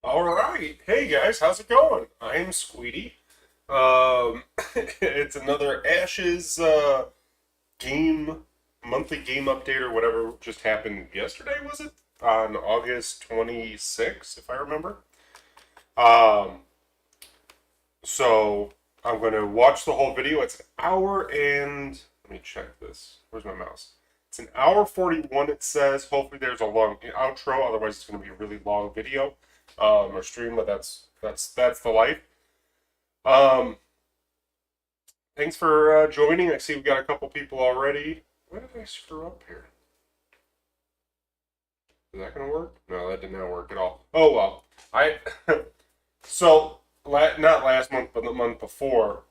All right. Hey guys, how's it going? I'm Squeetee. It's another Ashes game monthly game update or whatever just happened yesterday, was it? On August 26th, if I remember. Um, so I'm gonna watch the whole video. It's an hour and let me check this. Where's my mouse? It's an hour 41, it says. Hopefully there's a long outro, otherwise it's gonna be a really long video or stream, but that's the life. Um, Thanks for joining. I see we got a couple people already. Why did I screw up here? Is that gonna work? No, that did not work at all. Oh well. I so not last month, but the month before,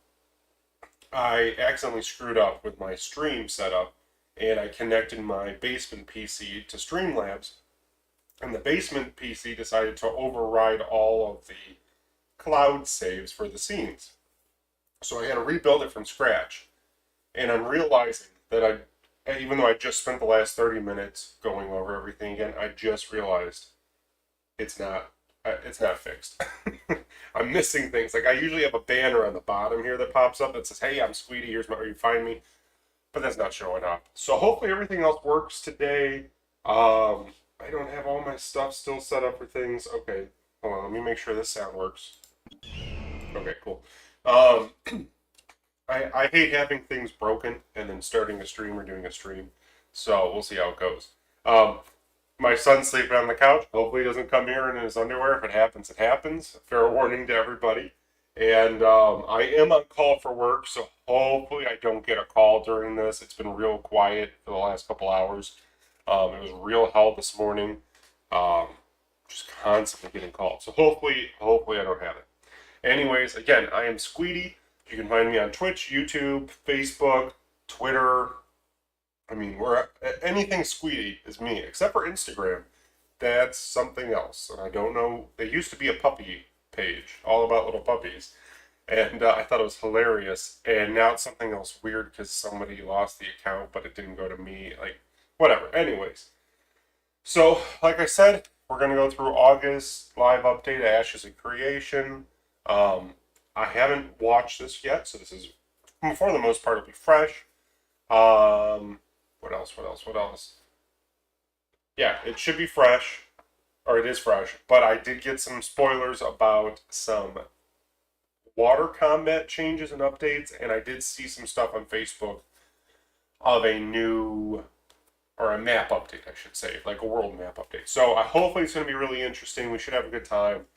I accidentally screwed up with my stream setup, and I connected my basement PC to Streamlabs, and the basement PC decided to override all of the cloud saves for the scenes. So I had to rebuild it from scratch. And I'm realizing that even though I just spent the last 30 minutes going over everything again, I just realized it's not, it's not fixed. I'm missing things. Like I usually have a banner on the bottom here that pops up that says, "Hey, I'm Squeetee. Here's where you find me," but that's not showing up. So hopefully everything else works today. I don't have all my stuff still set up for things. Okay, hold on. Let me make sure this sound works. Okay, cool. Um, I hate having things broken and then starting a stream or doing a stream. So we'll see how it goes. Um, my son's sleeping on the couch. Hopefully, he doesn't come here in his underwear. If it happens, it happens. Fair warning to everybody. And I am on call for work, so hopefully, I don't get a call during this. It's been real quiet for the last couple hours. It was real hell this morning. Um, just constantly getting called. So hopefully, I don't have it. Anyways, again, I am Squeetee. You can find me on Twitch, YouTube, Facebook, Twitter. I mean, we're anything Squeetee is me, except for Instagram. That's something else, and I don't know. They used to be a puppy page, all about little puppies, and I thought it was hilarious. And now it's something else weird because somebody lost the account, but it didn't go to me. Like, whatever. Anyways, so like I said, we're gonna go through August live update, Ashes of Creation. Um, I haven't watched this yet, so this is for the most part it'll be fresh. What else? What else? What else? Yeah, it should be fresh, or it is fresh. But I did get some spoilers about some water combat changes and updates, and I did see some stuff on Facebook of a new or a map update, I should say, like a world map update. So hopefully it's going to be really interesting. We should have a good time.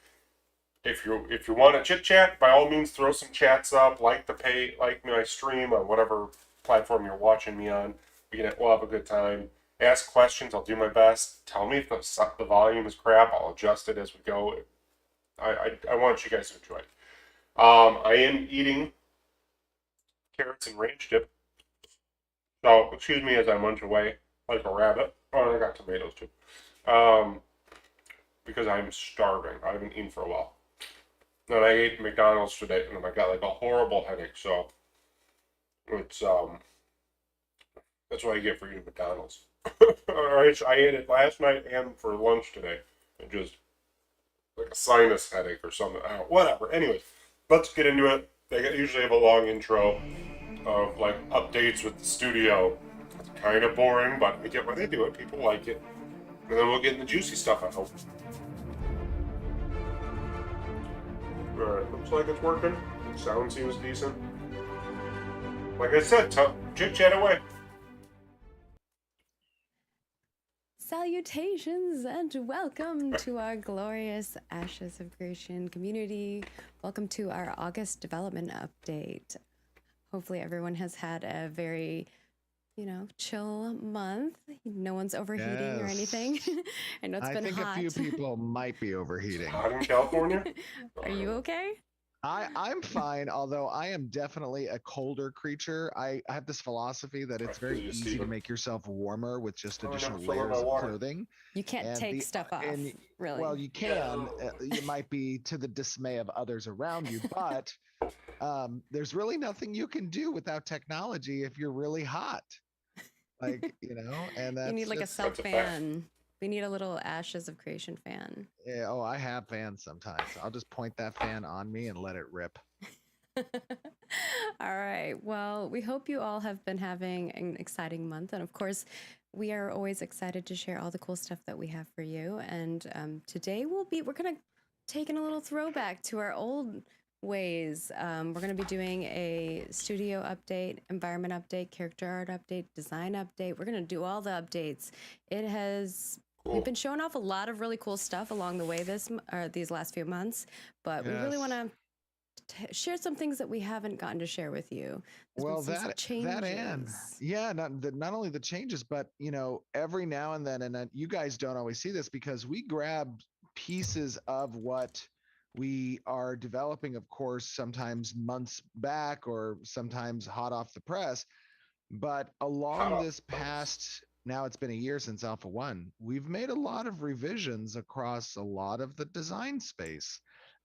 If you want to chit chat, by all means, throw some chats up. Like my stream on whatever platform you're watching me on. We'll have a good time. Ask questions. I'll do my best. Tell me if the volume is crap. I'll adjust it as we go. I want you guys to enjoy it. I am eating carrots and ranch dip. So excuse me as I munch away like a rabbit. Oh, I got tomatoes too. Um, because I'm starving. I haven't eaten for a while. And I ate McDonald's today, and I got like a horrible headache. So it's that's what I get for eating McDonald's. Alright, I ate it last night and for lunch today. It just like a sinus headache or something. I don't, whatever. Anyways, let's get into it. They usually have a long intro of like updates with the studio. It's kind of boring, but I get why they do it. People like it. And then we'll get in the juicy stuff, I hope. Alright, looks like it's working. Sound seems decent. Like I said, chit chat away. Salutations and welcome to our glorious Ashes of Creation community. Welcome to our August development update. Hopefully everyone has had a very, chill month. No one's overheating or anything. I know it's been think hot. a few people might be overheating. Hot in California? Are you okay? I'm fine, although I am definitely a colder creature. I have this philosophy that it's very easy to make yourself warmer with just additional layers of clothing. You can't take stuff off, really. Well, you can. You might be to the dismay of others around you, but there's really nothing you can do without technology if you're really hot. And that's you need like a self fan We need a little Ashes of Creation fan. Yeah, oh, I have fans sometimes. I'll just point that fan on me and let it rip. All right. Well, we hope you all have been having an exciting month. And of course, we are always excited to share all the cool stuff that we have for you. And today we're going to take in a little throwback to our old ways. We're going to be doing a studio update, environment update, character art update, design update. We're going to do all the updates. We've been showing off a lot of really cool stuff along the way these last few months, but we really want to share some things that we haven't gotten to share with you. Well, that and yeah, not only the changes, but every now and then, and you guys don't always see this because we grab pieces of what we are developing, of course, sometimes months back or sometimes hot off the press. But along this past, now it's been a year since Alpha 1, we've made a lot of revisions across a lot of the design space.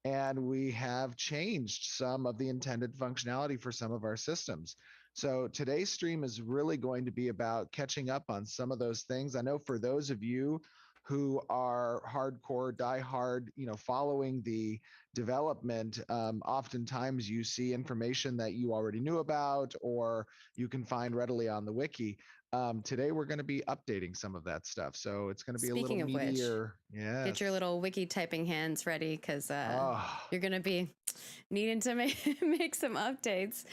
And we have changed some of the intended functionality for some of our systems. So today's stream is really going to be about catching up on some of those things. I know for those of you who are hardcore, diehard, following the development, oftentimes you see information that you already knew about or you can find readily on the wiki. Today we're going to be updating some of that stuff, so it's going to be a little meatier. Yeah, get your little wiki typing hands ready because you're going to be needing to make some updates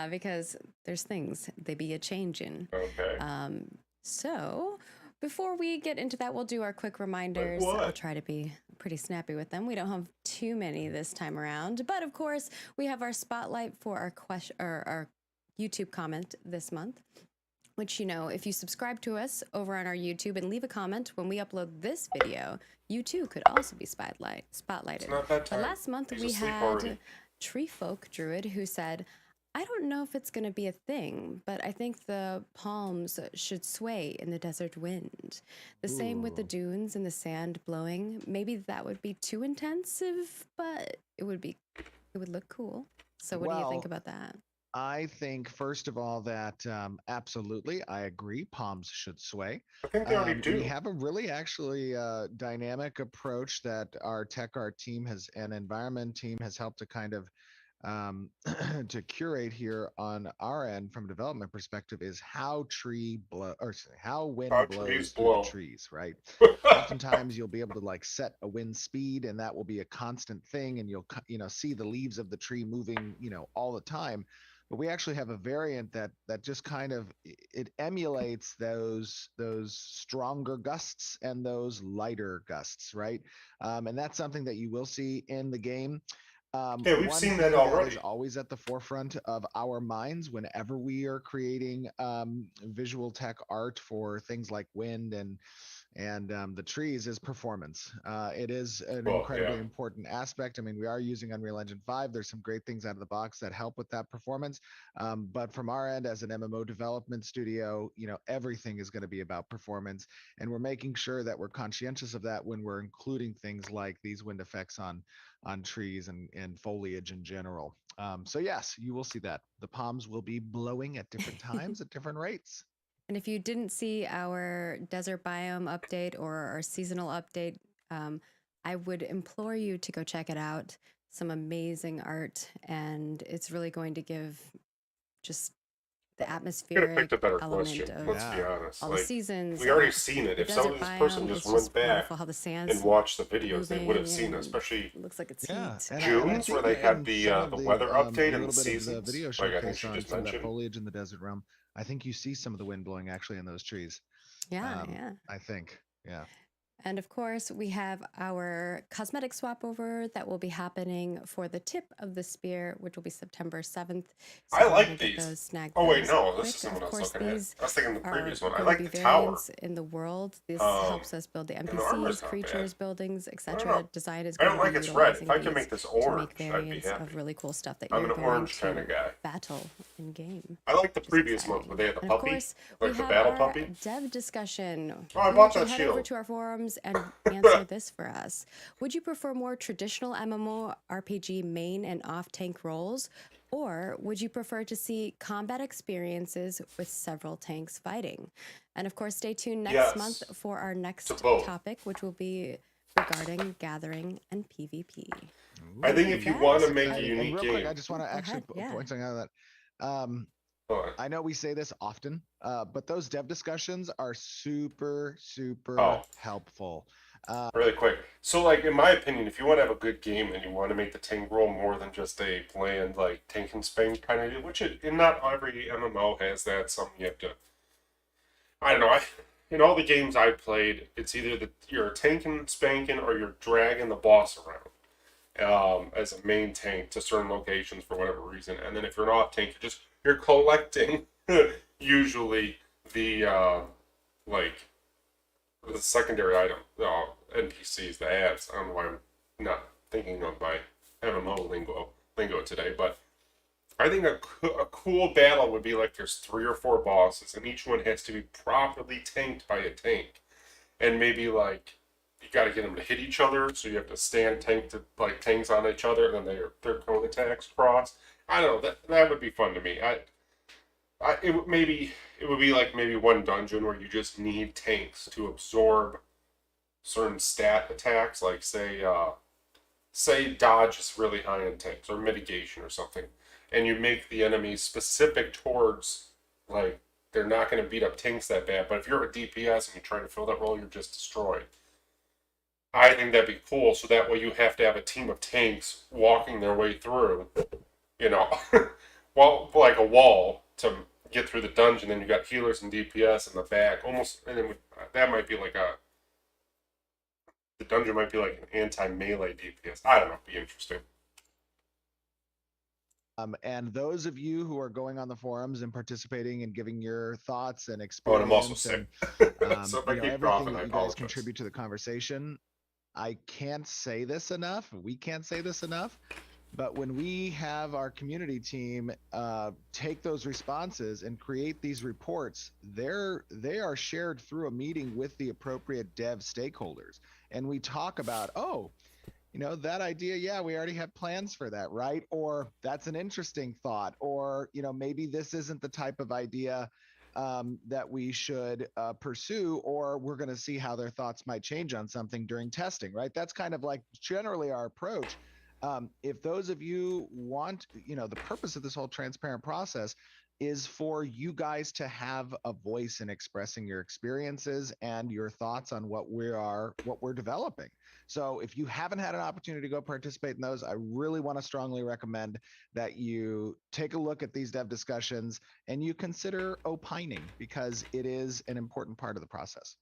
because there's things they be a changing. Okay. So before we get into that, we'll do our quick reminders. I'll try to be pretty snappy with them. We don't have too many this time around, but of course we have our spotlight for our YouTube comment this month. Which, if you subscribe to us over on our YouTube and leave a comment when we upload this video, you too could also be spotlighted. It's not that time. But last month we had Tree Folk Druid who said, I don't know if it's going to be a thing, but I think the palms should sway in the desert wind. The same with the dunes and the sand blowing. Maybe that would be too intensive, but it would look cool. So what do you think about that? I think, first of all, that absolutely, I agree. Palms should sway. I think they already do. We have a really actually dynamic approach that our tech art team and environment team has helped to kind of to curate here on our end from a development perspective is how wind blows through the trees, right? Oftentimes you'll be able to set a wind speed and that will be a constant thing and you'll see the leaves of the tree moving all the time. But we actually have a variant that just kind of it emulates those stronger gusts and those lighter gusts, right? And that's something that you will see in the game. Yeah, we've seen that already. That is always at the forefront of our minds whenever we are creating visual tech art for things like wind and the trees is performance. It is an incredibly important aspect. I mean, we are using Unreal Engine 5. There's some great things out of the box that help with that performance. But from our end as an MMO development studio, everything is going to be about performance. And we're making sure that we're conscientious of that when we're including things like these wind effects on trees and foliage in general. So yes, you will see that. The palms will be blowing at different times at different rates. And if you didn't see our desert biome update or our seasonal update, I would implore you to go check it out. Some amazing art, and it's really going to give just the atmospheric element of let's be honest. all the seasons. We already seen it. If this person just went back and watched the videos, they would have seen it, especially looks like it's June's where they had the weather update and the seasons. The video showcase on some of that foliage in the desert realm. I think you see some of the wind blowing actually in those trees. Yeah. I think, yeah. And of course, we have our cosmetic swap over that will be happening for the tip of the spear, which will be September 7th. So I like these. Oh, wait, no, this isn't what I was looking at. I was thinking the previous one. I like the tower. In the world, this helps us build the NPCs, creatures, buildings, etc. Design is going I don't like it's red. If I can make this orange, I'd be happy. Of really cool stuff that I'm an orange kind of guy. Battle in game. I like the previous month where they had the puppy, like the battle puppy. Dev discussion. Oh, I bought that shield. Head over to our forums and answer this for us. Would you prefer more traditional MMORPG main and off-tank roles, Or would you prefer to see combat experiences with several tanks fighting? And of course, stay tuned next month Yes, for our to next both. topic, which will be regarding gathering and PvP. I And think with if you that, want to That's make a exciting. And unique real quick, I game, just want to go actually ahead. Yeah. point something out of that. uh, I know we say this often, but those dev discussions are super, super oh, helpful. really quick. So, like, in my opinion, if you want to have a good game and you want to make the tank role more than just a bland, like, tank and spank kind of deal, which in not every MMO has that, some you have to, I don't know, in all the games I played, it's either that you're tanking, spanking, or you're dragging the boss around. As a main tank to certain locations for whatever reason, and then if you're an off tank, you're collecting usually the like the secondary item, NPCs, the ads. I don't know why I'm not thinking of my MMO lingo today, but I think a cool battle would be like there's 3 or 4 bosses, and each one has to be properly tanked by a tank, and maybe like you got to get them to hit each other, so you have to stand tanks on each other, and then their cone attacks cross. I don't know, that would be fun to me. Maybe it would be like maybe one dungeon where you just need tanks to absorb certain stat attacks, like say dodge is really high in tanks or mitigation or something, and you make the enemy specific towards like they're not going to beat up tanks that bad, but if you're a DPS and you're trying to fill that role, you're just destroyed. I think that'd be cool. So that way you have to have a team of tanks walking their way through, you know, well, like a wall to get through the dungeon. Then you got healers and DPS in the back, almost, and then that might be like the dungeon might be like an anti-melee DPS. I don't know. It'd be interesting. And those of you who are going on the forums and participating and giving your thoughts and Oh, and I'm also experience sick. and So if I keep everything coughing, that I you guys apologize. contribute to the conversation, I can't say this enough. We can't say this enough. But when we have our community team take those responses and create these reports, they are shared through a meeting with the appropriate dev stakeholders, and we talk about, oh, that idea, yeah, we already have plans for that, right? Or that's an interesting thought, or maybe this isn't the type of idea that we should pursue, or we're going to see how their thoughts might change on something during testing, right? That's kind of like generally our approach. If those of you want, the purpose of this whole transparent process is for you guys to have a voice in expressing your experiences and your thoughts on what we're developing. So if you haven't had an opportunity to go participate in those, I really want to strongly recommend that you take a look at these dev discussions and you consider opining, because it is an important part of the process.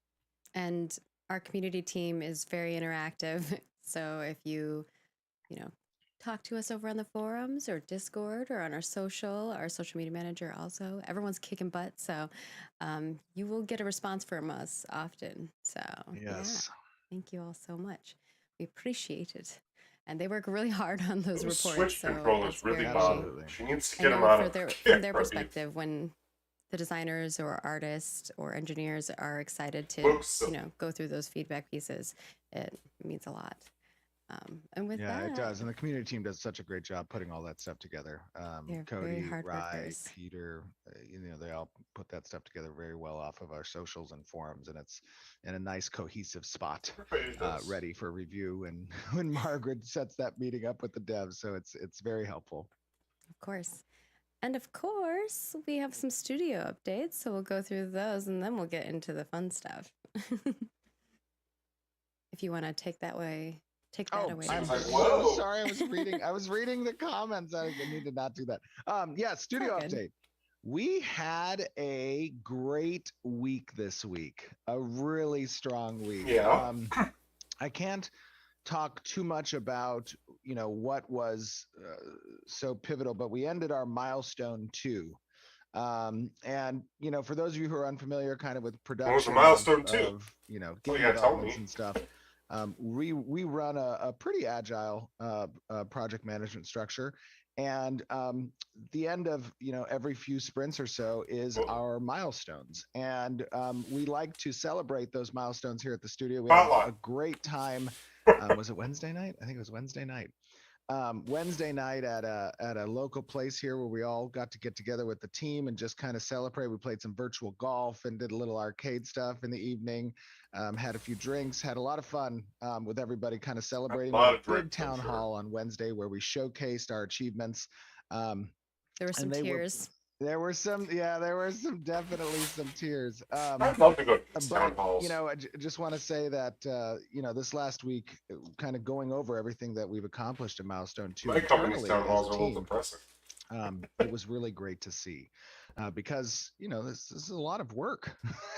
And our community team is very interactive. So if you talk to us over on the forums or Discord or on our social media manager also, everyone's kicking butt. So you will get a response from us often. So yeah, Yes. thank you all so much. We appreciate it. And they work really hard on those Those reports. Switch So controllers it's really very, bother. Absolutely. She needs to I get them know out from their of perspective, when the designers or artists or engineers are excited to Books. go through those feedback pieces, it means a lot. And with Yeah, that, it does. And the community team does such a great job putting all that stuff together. they're very Cody, hard Rye, workers. Peter, they all put that stuff together very well off of our socials and forums. And it's in a nice cohesive spot, ready for review. And when Margaret sets that meeting up with the devs, so it's very helpful. Of course. And of course, we have some studio updates. So we'll go through those and then we'll get into the fun stuff. If you want to take that away. I'm like, so whoa. sorry. I was reading the comments. I need to not do that. Yeah, studio update. We had a great week this week, a really strong week. Yeah. I can't talk too much about, what was so pivotal, but we ended our milestone 2. And for those of you who are unfamiliar kind of with production, What was the milestone 2? Game developments and stuff, we run a pretty agile project management structure, and the end of every few sprints or so is our milestones, and we like to celebrate those milestones here at the studio. We had a great time. Was it Wednesday night? I think it was Wednesday night. Wednesday night at a local place here where we all got to get together with the team and just kind of celebrate. We played some virtual golf and did a little arcade stuff in the evening. Had a few drinks, had a lot of fun with everybody kind of celebrating. A lot We of had a big drinks, I'm town sure. hall on Wednesday where we showcased our achievements. There were some and they tears. there were some, definitely some tears. I'd love to go to these town But halls. I just want to say that this last week, kind of going over everything that we've accomplished at Milestone 2 My company's internally town as halls a are a little team, depressing. it was really great to see, because this is a lot of work.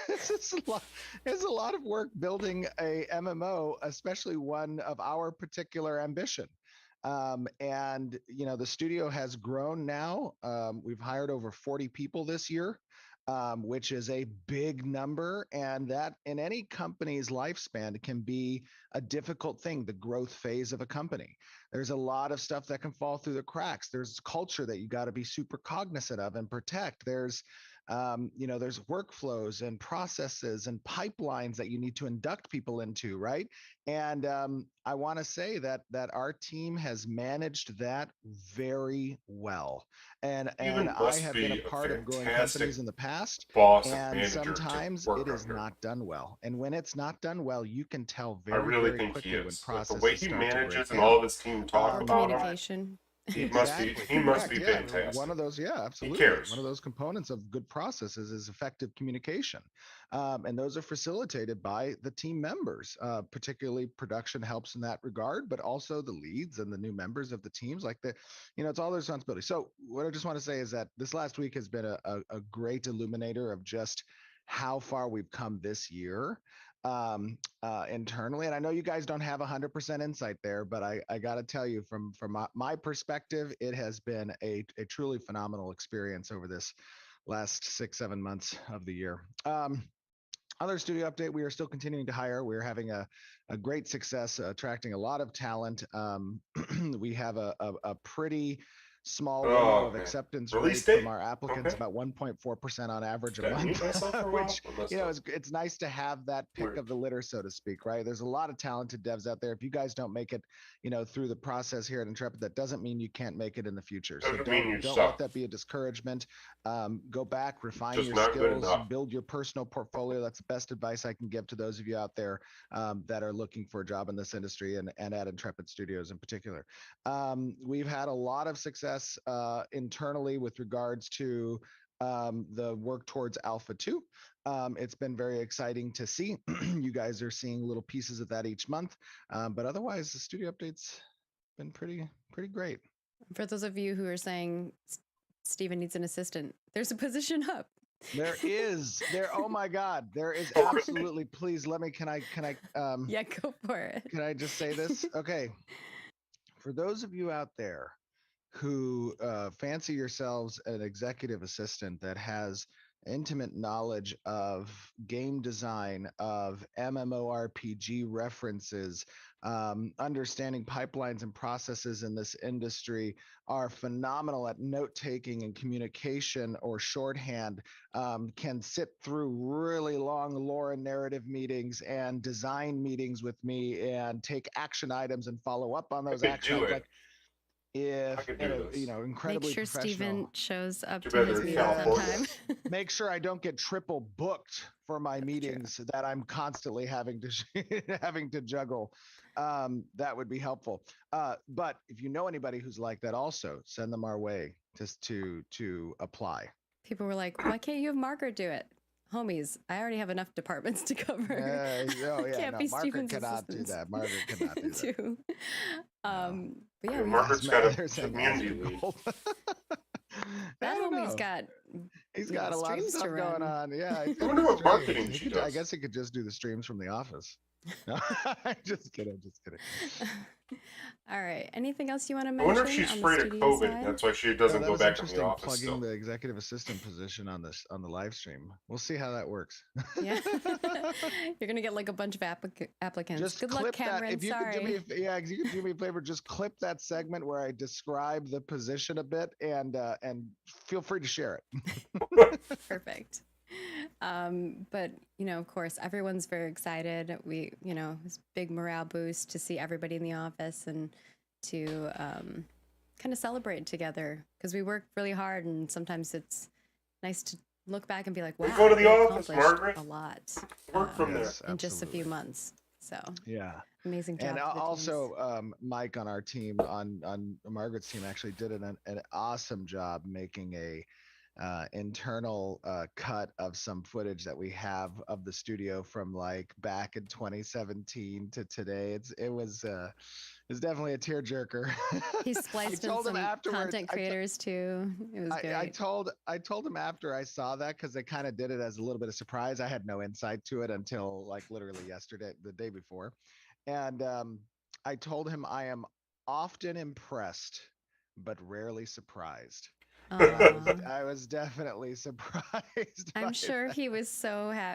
It's a lot of work building a MMO, especially one of our particular ambition. And the studio has grown now. We've hired over 40 people this year, which is a big number, and that in any company's lifespan can be a difficult thing, the growth phase of a company. There's a lot of stuff that can fall through the cracks. There's culture that you got to be super cognizant of and protect. There's workflows and processes and pipelines that you need to induct people into, right? And I want to say that our team has managed that very well. And Even I must have be been a a part of growing fantastic companies in the past, boss and and manager to sometimes work it is under. not done well. And when it's not done well, you can tell I very, really very think he quickly when is. Like the way processes he start to break manages and down. all of his team talk Poor about him, communication. he Exactly. must be Correct. Yeah. fantastic. One of those, yeah, He absolutely. cares. One of those components of good processes is effective communication. And those are facilitated by the team members. Particularly production helps in that regard, but also the leads and the new members of the teams, it's all their responsibility. So what I just want to say is that this last week has been a great illuminator of just how far we've come this year, internally. And I know you guys don't have 100% insight there, but I got to tell you from my perspective, it has been a truly phenomenal experience over this last 6-7 months of the year. Other studio update, we are still continuing to hire. We're having a great success attracting a lot of talent. We have a pretty small window of acceptance Release rate date? from our applicants, Okay. about 1.4% on average a Did I mute month, myself for a while? which, I must have. it's nice to have that pick Weird. of the litter, so to speak, right? There's a lot of talented devs out there. If you guys don't make it, through the process here at Intrepid, that doesn't mean you can't make it in the future. So Doesn't mean you don't suck. let that be a discouragement. Go back, refine Just your not good skills, enough. build your personal portfolio. That's the best advice I can give to those of you out there that are looking for a job in this industry, and at Intrepid Studios in particular. We've had a lot of success internally with regards to the work towards Alpha 2. It's been very exciting to see. You guys are seeing little pieces of that each month, but otherwise the studio updates been pretty great. For those of you who are saying Steven needs an assistant, there's a position up. There is there. Oh my God, there is absolutely. Please let me. Can I? Yeah, go for it. Can I just say this? Okay. For those of you out there who fancy yourselves an executive assistant that has intimate knowledge of game design, of MMORPG references, understanding pipelines and processes in this industry, are phenomenal at note taking and communication or shorthand, can sit through really long lore and narrative meetings and design meetings with me and take action items and follow up on those action items. If incredibly make sure professional. Steven shows up Too to bad his they're in meetings on California. time. Make sure I don't get triple booked for my meetings that I'm constantly having to juggle. That would be helpful. But if you know anybody who's like that, also send them our way just to apply. People were like, "Why can't you have Margaret do it?" Homies, I already have enough departments to cover. Margaret cannot do that. Margaret cannot do that. Too. But yeah, Margaret's got they're a saying community Oscar lead. Gold. that homie's got. He's got a lot of stuff going on. Yeah, I wonder what marketing he she could, does. I guess he could just do the streams from the office. No, just kidding. All right. Anything else you want to I mention? wonder if she's on the afraid of studio COVID. side? That's why she doesn't that go was back in the interesting, office plugging still. the executive assistant position on the live stream. We'll see how that works. Yeah, you're gonna get like a bunch of applicants. Just Good clip luck, Cameron. that. If you Sorry. could do me, if you could do me a favor, just clip that segment where I describe the position a bit, and feel free to share it. Perfect. But of course, everyone's very excited. We, it's big morale boost to see everybody in the office and to kind of celebrate together because we work really hard, and sometimes it's nice to look back and be like, wow, We go to the we office, accomplished Margaret. a lot Work from there. Yes, in just a few absolutely. months. So Yeah. amazing job And to the teams. also, Mike on our team, on Margaret's team, actually did an awesome job making a internal cut of some footage that we have of the studio from like back in 2017 to today. It's definitely a tearjerker. He spliced in told him some afterwards. content creators too. It was great. I told him after I saw that, because they kind of did it as a little bit of surprise. I had no insight to it until like literally yesterday, the day before. And I told him I am often impressed, but rarely surprised. I was definitely surprised. I'm sure that. he was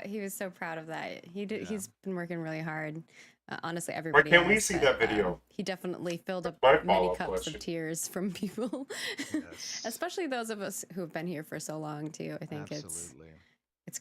he was so proud of that. Yeah. He's been working really hard. Honestly, Why everybody. can't we has, see but, that video? He definitely filled up My many follow-up cups question. of tears from people, Yes. especially those of us who have been here for so long too. I think Absolutely. it's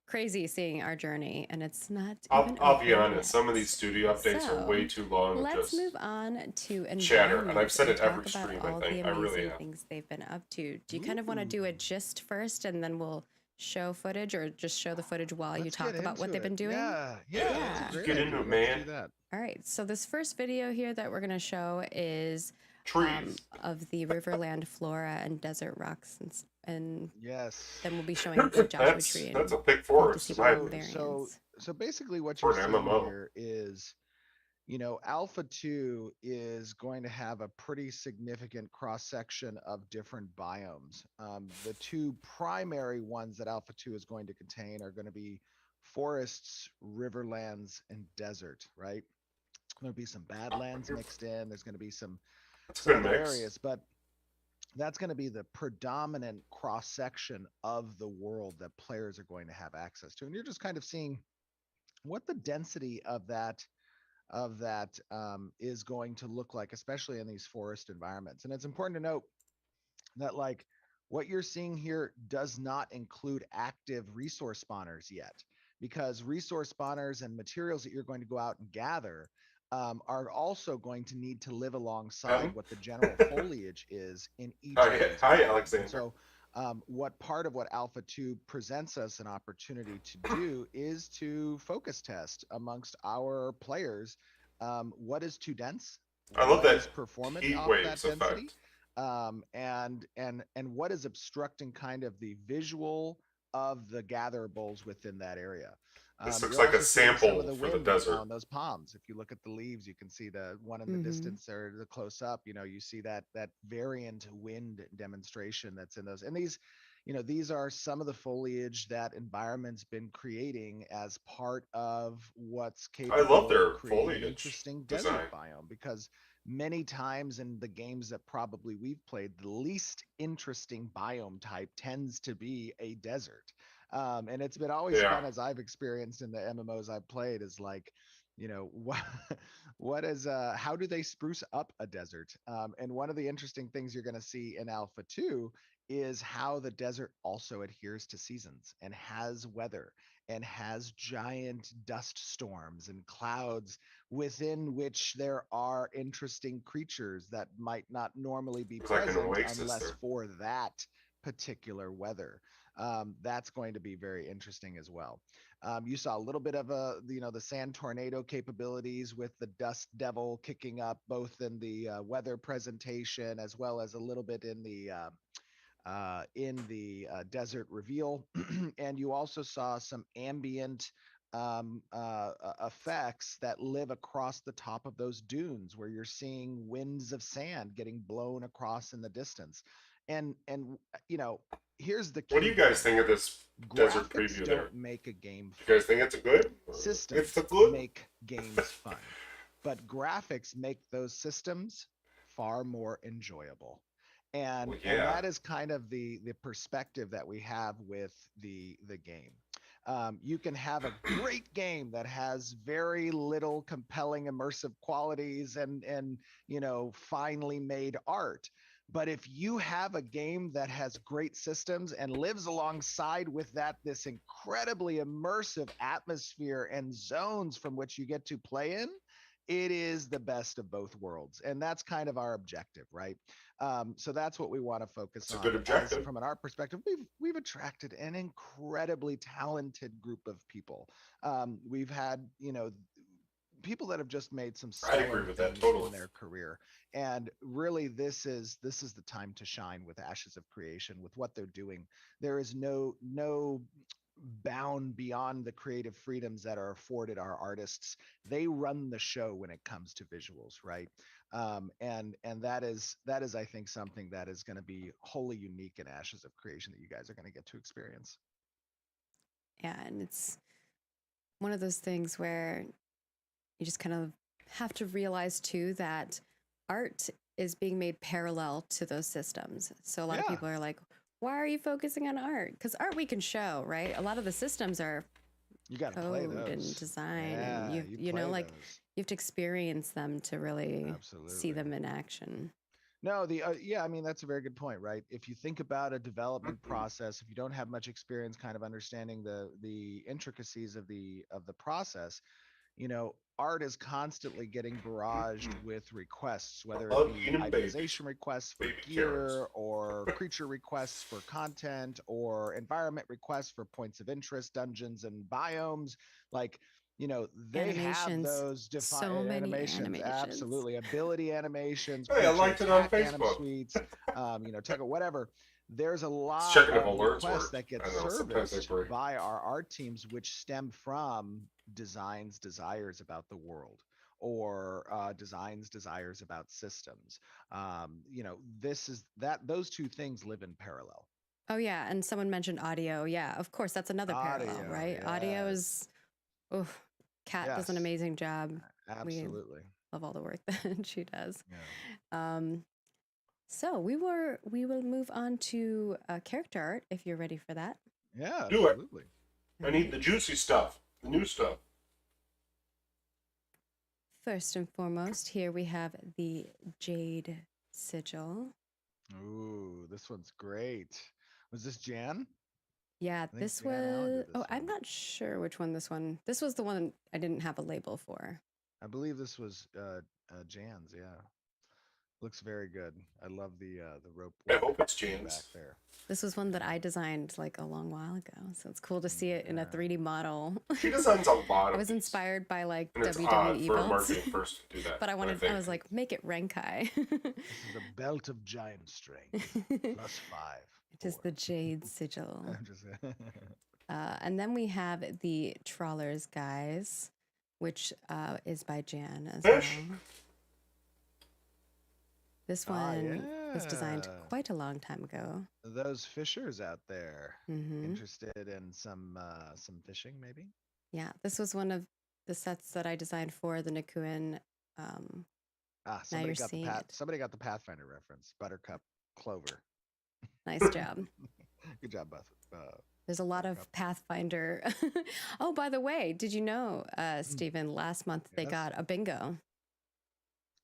crazy seeing our journey, and it's not. I'll be over honest. yet. Some of these studio updates are way too long. Let's Just move on to chatter, and environment I've said it talk every about stream. all I think the I really amazing have. things they've been up to. Do you kind of want to do a gist first, and then we'll show footage, or just show the footage while you talk about what they've been doing? Yeah. Let's get into it, man. Do that. All right. So this first video here that we're going to show is Trees. of the Riverland flora and desert rocks, and Yes. then we'll be showing the Joshua Tree. That's a and thick forest, in my Fantasy opinion. variants. So basically what For you're an seeing MMO. here is, Alpha 2 is going to have a pretty significant cross-section of different biomes. The two primary ones that Alpha 2 is going to contain are going to be forests, riverlands, and desert, right? There'll be some badlands mixed in. There's going to be some Good other mix. areas, but that's going to be the predominant cross-section of the world that players are going to have access to. And you're just kind of seeing what the density of that is going to look like, especially in these forest environments. And it's important to note that like what you're seeing here does not include active resource spawners yet, because resource spawners and materials that you're going to go out and gather are also going to need to live alongside what the general foliage is in each of these Hi, biomes. Alexander. And so what part of what Alpha 2 presents us an opportunity to do is to focus test amongst our players what is too dense, I love what that is performant heat off waves that density, effect. and what is obstructing kind of the visual of the gatherables within that area. This looks You're like a also seeing some sample of the for the wind desert. on those palms. If you look at the leaves, you can see the one in the distance or the close up. You see that variant wind demonstration that's in those. And these are some of the foliage that environment's been creating as part of what's I love capable their of creating an foliage interesting design. desert biome, because many times in the games that probably we've played, the least interesting biome type tends to be a desert. And it's been always fun, as I've experienced in the MMOs I've played, is like, what is how do they spruce up a desert? And one of the interesting things you're going to see in Alpha 2 is how the desert also adheres to seasons and has weather and has giant dust storms and clouds within which there are interesting creatures that might not normally be present unless for that particular weather. That's going to be very interesting as well. You saw a little bit of the sand tornado capabilities with the dust devil kicking up both in the weather presentation as well as a little bit in the desert reveal. And you also saw some ambient effects that live across the top of those dunes, where you're seeing winds of sand getting blown across in the distance. And here's the key. What do you guys think of this desert Graphics preview don't there? make a game fun. You guys think it's a good? Systems make games fun, but graphics make those systems far more enjoyable. And that is kind of the perspective that we have with the game. You can have a great game that has very little compelling immersive qualities and finely made art. But if you have a game that has great systems and lives alongside with this incredibly immersive atmosphere and zones from which you get to play in, it is the best of both worlds, and that's kind of our objective, right? So that's what we want to focus It's a good on. As objective. from an art perspective, we've attracted an incredibly talented group of people. We've had, people that have just made some I agree stellar with that things totally. in their career, and really this is the time to shine with Ashes of Creation, with what they're doing. There is no bound beyond the creative freedoms that are afforded our artists. They run the show when it comes to visuals, right? And that is I think something that is going to be wholly unique in Ashes of Creation that you guys are going to get to experience. Yeah, and it's one of those things where you just kind of have to realize too that art is being made parallel to those systems. So a lot of Yeah, people are like, why are you focusing on art? Because art we can show, right? A lot of the systems are you got to play code and those. design, and Yeah, you play like those. you have to experience them to really see Absolutely. them in action. No, yeah, I mean that's a very good point, right? If you think about a development Mhm. process, if you don't have much experience kind of understanding the intricacies of the process, art is constantly getting barraged with requests, I whether it love be eating babies. idealization requests for Baby Karens. gear or creature requests for content or environment requests for points of interest, dungeons and biomes. Like, they have Animations, those so defined many animations, animations. absolutely. Ability animations, Hey, I creature liked it on attack anim Facebook. suites, whatever. There's a It's lot checking if of alerts requests worked. that get I don't know. Sometimes they serviced break. by our art teams, which stem from designs, desires about the world, or designs, desires about systems. This is that those two things live in parallel. Oh yeah, and someone mentioned audio. Yeah, of course, that's another parallel, Audio, right? Audio yes, is, oh, Kat does an yes, amazing job. We absolutely, love all the work that she does. yeah. Um, so we will move on to character art if you're ready for that. Yeah, Do it. absolutely. All I need right. the juicy stuff, the new stuff. First and foremost, here we have the Jade Sigil. Ooh, this one's great. Was this Jan? Yeah, I think this Jan Allen was. did Oh, this I'm one. not sure which one this one. This was the one I didn't have a label for. I believe this was Jan's. Yeah, looks very good. I love the rope I work hope it's in the back Jan's. there. This was one that I designed like a long while ago. So it's cool to see it in a Yeah. 3D model. She designs a lot I of was these, inspired by like and it's odd WWE for a belts, marketing person to do that. but I I think. was like, make it Renkai. This is a belt of giant strength, It plus five, is 4. the Jade Sigil. I'm just And then we have the Trawlers Guys, which is by Jan as well. Fish. This ah one was designed yeah, quite a long time ago. those fishers out there Hmm. interested in some fishing maybe. Yeah, this was one of the sets that I designed for the Nikuin. Um, Ah, now somebody you're got the seeing it. somebody got the Pathfinder reference. Buttercup Clover. Nice job. Good job, There's a lot Buttercup. of Pathfinder. Oh, by the way, did you know, Hmm, Stephen, last month they yes. got a bingo.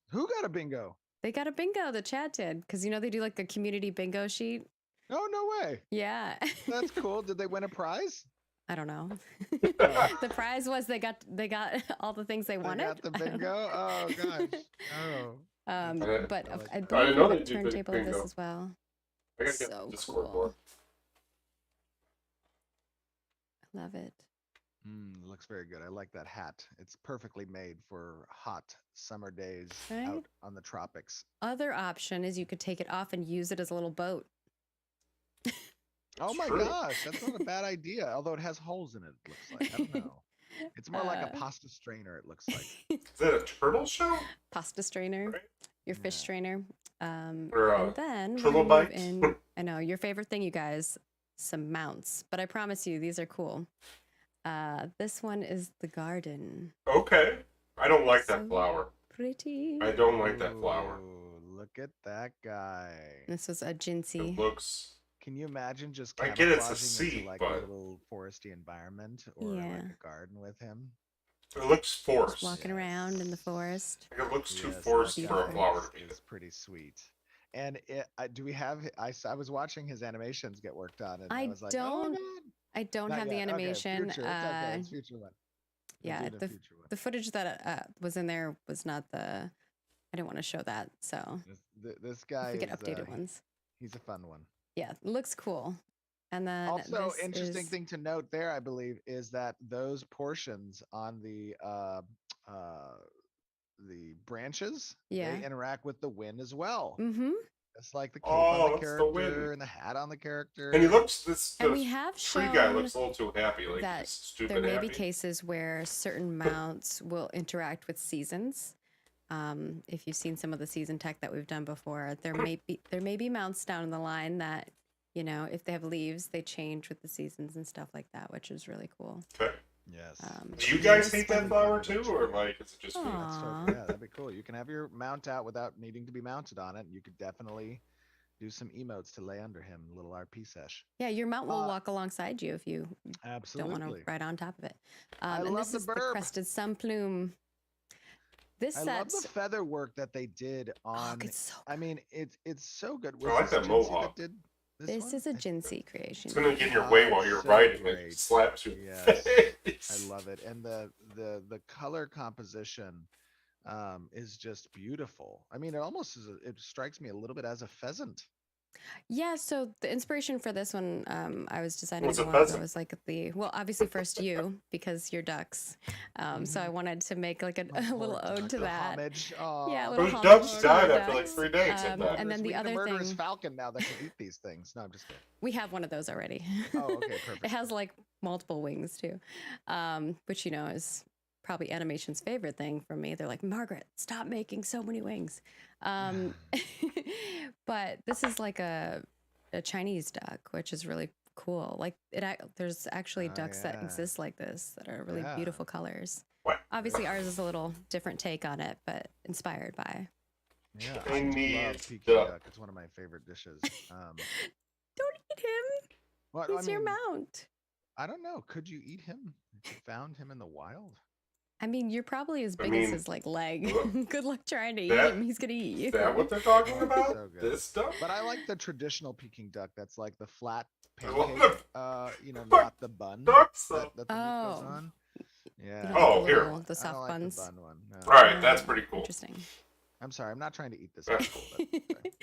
Who got a bingo? They got a bingo, the chat did, because they do like a community bingo sheet. Oh, no way. Yeah. That's cool. Did they win a prize? I don't know. Oh, The prize was they got all the things they they wanted. got the I don't bingo. Oh gosh. know. Oh, that's I, neat. But I like I that. I believe didn't we know have they a did turntable of this bingo. as well. I gotta get So the Discord cool. board. I love it. Looks very good. I like that hat. It's perfectly made for hot summer days Right? out on the tropics. Other option is you could take it off and use it as a little boat. Oh It's my true. gosh, that's not a bad idea. Although it has holes in it, it looks like. I don't know. It's more like a uh, pasta strainer, it looks like. Is that a turtle shell? Pasta strainer, Right? your fish Yeah. strainer. Or And then we're gonna move trilobite? in. I know your favorite thing, you guys, some mounts. But I promise you, these are cool. This one is the garden. Okay. I don't like that So flower. pretty. I don't like that flower. Ooh, look at that guy. This was a It Jinsey. looks. Can you imagine just I get it's a camouflaging into seed, like a but little foresty environment or Yeah. like a garden with him? it looks Just forced. walking around in the forest. Like it looks too Yes, forced that for a guy flower to be is pretty sweet. And do we have? I was watching his animations get worked on, and I I was like, oh don't god, I don't not have the yet. Okay, animation. future. It's okay. It's future one. Yeah, Maybe in a future one. the footage that was in there was not the. I didn't want to show that, so This guy if we get is updated ones. he's a fun one. Yeah, it looks cool. And then Also, this interesting is, thing to note there, I believe, is that those portions on the branches, yeah. they interact with the wind as well. Mm-hmm. It's like the cape on Oh, the that's the wind. character and the hat on the character. And he looks And we have tree guy shown looks a little too happy, like that he's stupid there may happy. be cases where certain mounts will interact with seasons. If you've seen some of the season tech that we've done before, there may be mounts down the line that, you know, if they have leaves, they change with the seasons and stuff like that, which is really cool. Okay. Yes. Do you guys hate that flower too, or like is it just me? Aw. Yeah, that'd be cool. You can have your mount out without needing to be mounted on it. You could definitely do some emotes to lay under him, little RP sesh. Yeah, your mount will walk alongside you if you Absolutely. don't want to ride on top of it. I And love this the is the burb. crested sun plume. This I set, love the feather work that they did on. it's so I mean, it's so good. I like this that Jinsey mohawk. did this one? is a Jinsey creation. It's gonna get in your way while you're so riding. great. It slaps you. Yes. Face. I love it, and the color composition is just beautiful. I mean, it strikes me a little bit as a pheasant. Yeah, so the inspiration for this one, I was deciding What's to a go on, pheasant? was like obviously first you, because you're ducks. So I wanted to make like a little ode to that. Homage. Yeah, a Aw. little Those homage ducks to died the after like ducks. 3 days. I thought. And then We the need other a murderous thing, falcon now that can eat these things. No, I'm just kidding. we have one of those already. Oh, okay, perfect. It has like multiple wings too, which, you know, is probably animation's favorite thing for me. They're like, Margaret, stop making so many wings. But this is like a Chinese duck, which is really cool. Like there's actually ducks that yeah. exist like this that are really Yeah. beautiful colors. What? Obviously, ours is a little different take on it, but inspired by. Yeah, I I need love Peking duck. duck. It's one of my favorite dishes. Don't eat him. Well, He's your mount. I don't know. Could you eat him if you found him in the wild? I mean, you're probably as I big mean, as his like leg. look, Good luck trying to eat that- him. He's gonna eat you. Is that what they're talking Oh, about? so good. This stuff? But I like the traditional Peking duck. That's like the flat I love pancake. Not the bun Ducks, that, though. that the meat goes Oh. on. You Yeah. don't Oh, like here. the I soft don't like buns. the bun one. No. All right, that's pretty cool. Interesting. I'm sorry. I'm not trying to eat this. That's apple, cool. but- sorry.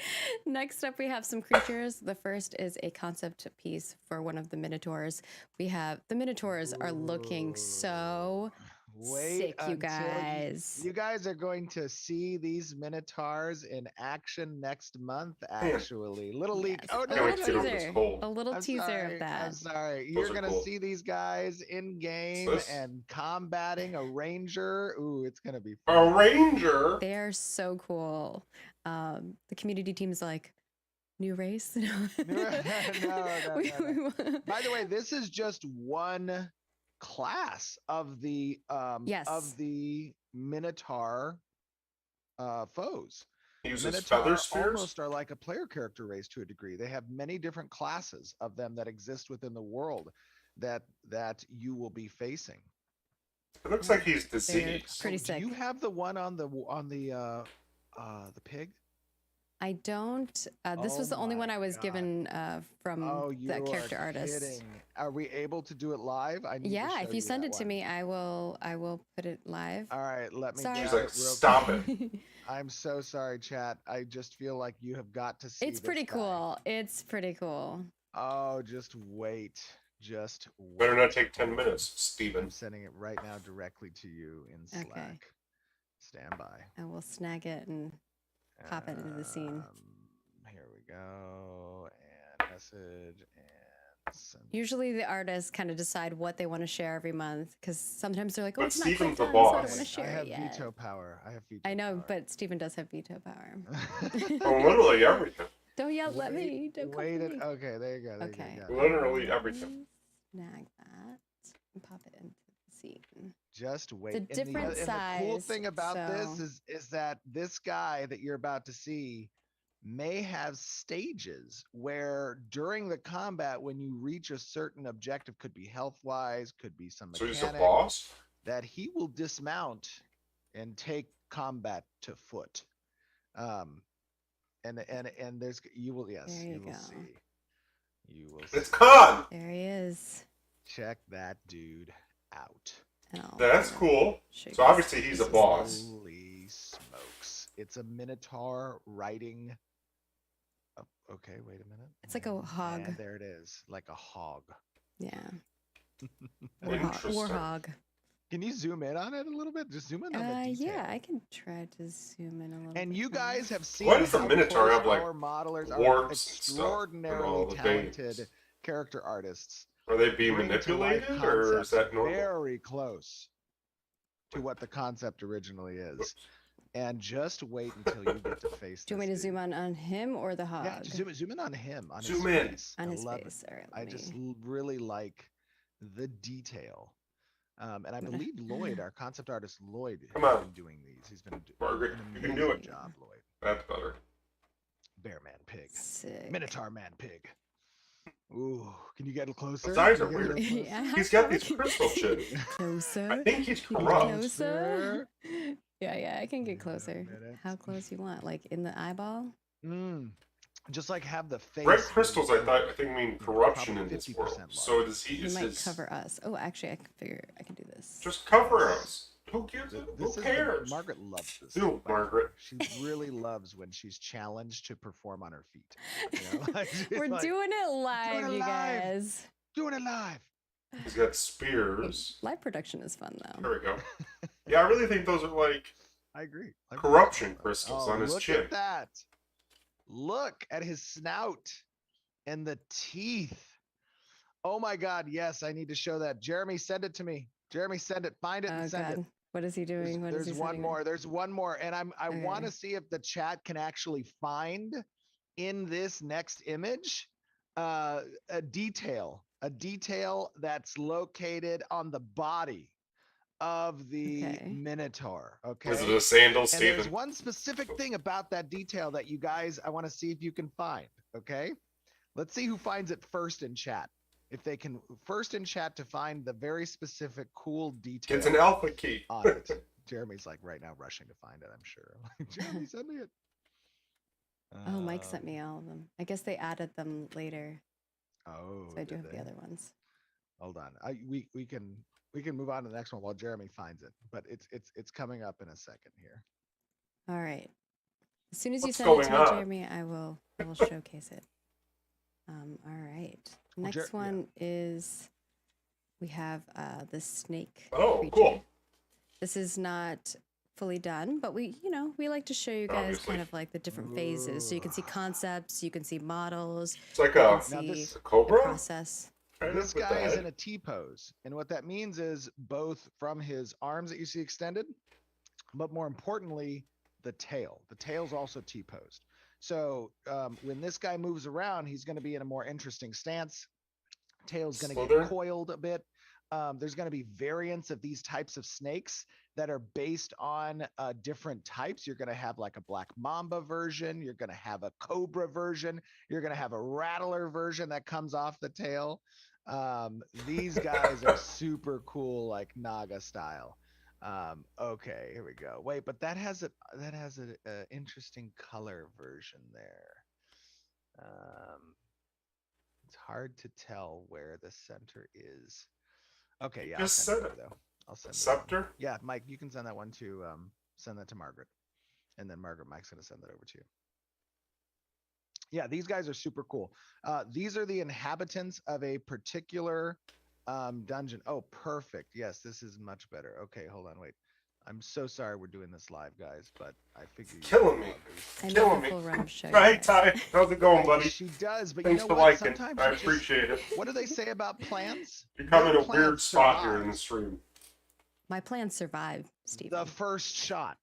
Next up, we have some creatures. The first is a concept piece for one of the Minotaurs. The Minotaurs are looking so sick, you until guys. You guys are going to see these minotaurs in action next month. Actually, little leak. Yes. Oh A no! Can't wait little to get over this teaser. cold. A little I'm teaser sorry, of that. I'm sorry. Those You're are gonna cool. see these guys in game this? and combating a ranger. Ooh, it's gonna be A fun. ranger. They are so cool. The community team's like, new race? No. No. We- By the way, this is just one class of the Yes. minotaur foes. He uses Minotaur feather spheres. almost are like a player character race to a degree. They have many different classes of them that exist within the world that you will be facing. It looks like he's diseased. pretty Do sick. you have the one on the pig? I don't. This was Oh the only my one I was God. given from Oh, you that character are artist. kidding. Are we able to do it live? I need to Yeah, show if you send that it to one. me, I will put it live. All right, let me. Sorry. get She's it like, real stop quick. it. I'm so sorry, chat. I just feel like you have got to see. It's this pretty guy. cool. It's pretty cool. Oh, just wait. Just wait. Better not take 10 minutes, Steven. I'm sending it right now directly to you in Slack. Okay. Stand by. I will snag it and pop it into the scene. Here we go. And message and send. Usually the artists kind of decide what they want to share every month because sometimes they're like, oh, But it's not Steven's quite the done, so I don't boss. want to share I have it yet. veto power. I have veto I know, power. but Steven does have veto power. Oh, literally everything. Don't yell at me. Don't come Wait for it. me. Okay, there you go. There Okay. You go. Literally everything. Snag that and pop it into the scene. Just wait. The And different and the cool size, thing about this so- is that this guy that you're about to see may have stages where during the combat, when you reach a certain objective, could be health wise, could be some So mechanic, he's a boss? that he will dismount and take combat to foot. And there's you will There you you will go. see. You will It's see. Khan! There he is. Check that dude out. And I'll That's kinda cool. show you So guys obviously he's a pieces. boss. Holy smokes. It's a Minotaur riding. Oh, okay, wait a minute. It's like a hog. And there it is, like a hog. Yeah. Interesting. Warhog. Can you zoom in on it a little bit? Just zoom in on the detail. Yeah, I can try to zoom in a little And bit you more. guys have seen Why does the how Minotaur close have, like, our modelers are warps and stuff and all extraordinarily the talented veins? character artists. Are they being bring to life manipulated, or is concepts that normal? very close to what the concept originally is. And just wait until you get to face. Do you want me to zoom on him or the hog? Yeah, just zoom in on him. On Zoom his in. face. On I his love face. it. All right. I just really like the detail. And I gonna- believe Lloyd, our concept artist Lloyd, Come has on. been doing these. He's been doing Margaret, an you can amazing do it. job, Lloyd. That's better. Bear man pig. Sick. Minotaur man pig. Ooh, can you get closer? His eyes Can are you get a weird. little closer? Yeah, He's got these crystal chips. Closer. I think he's You can get corrupt. closer. Yeah, I can get Wait a closer. minute. How close you want? Like in the eyeball? Just like have the face. Red crystals, I think mean you know, corruption probably in this 50% world. large. So does he? He Is might his? cover us. Oh, actually, I can figure. I can do this. Just cover us. Who gives it? This Who is cares? Margaret loves this. Do, stuff, by the way. Margaret. She really loves when she's challenged to perform on her feet. You know? Like, she's We're like, doing it live, it you live. guys. doing it live. He's got spears. Live production is fun though. There we go. Yeah, I really think those are like I agree. corruption crystals on his look chin. at that. Look at his snout and the teeth. Oh my God. Yes, I need to show that. Jeremy, send it to me. Jeremy, send it. Find it and Oh send God, it. what is he doing? What is There's he one sending more. me? There's one more. And I want to Okay. see if the chat can actually find in this next image a detail that's located on the body of the Okay. Minotaur. Okay. Is it a sandal, And there's Stephen? one specific thing about that detail that you guys, I want to see if you can find. Okay. Let's see who finds it first in chat. If they can first in chat to find the very specific cool detail It's an alpha key. on it. Jeremy's like right now rushing to find it, I'm sure. Jeremy, send me it. Oh, Mike sent me all of them. I guess they added them later, Oh, so I do did have they? the other ones. Hold on. We can move on to the next one while Jeremy finds it, but it's coming up in a second here. All right. As soon as you What's send it to going me, on? Jeremy, I will showcase it. All right. Well, Next one is we have the snake. Oh, creature. cool. This is not fully done, but we like to show you guys Obviously. kind of like the different phases, so you can see concepts, you can see models, It's like you a, can see this- the cobra. process. Kind This of with the guy is head. in a T pose. And what that means is both from his arms that you see extended, but more importantly, the tail. The tail's also T posed. So when this guy moves around, he's going to be in a more interesting stance. Tail's going to Slither. get coiled a bit. There's going to be variants of these types of snakes that are based on different types. You're going to have like a black mamba version. You're going to have a cobra version. You're going to have a rattler version that comes off the tail. These guys are super cool, like Naga style. Okay, here we go. Wait, but that has a interesting color version there. It's hard to tell where the center is. Okay, yeah, Just I'll send said it it. though. I'll send it. Scepter. Yeah, Mike, you can send that one to send that to Margaret, and then Mike's gonna send that over to you. Yeah, these guys are super cool. These are the inhabitants of a particular dungeon. Oh, perfect. Yes, this is much better. Okay, hold on, wait. I'm so sorry we're doing this live, guys, but I figure Killing me. I Killing make me. a full run show. you Hi, guys. Ty. How's it going, buddy? She does, but Thanks you know for what? liking. Sometimes I you just- appreciate it. what do they say about plants? You're coming Their a weird plants spot here in survive the stream. My plans survive, Steve. The first shot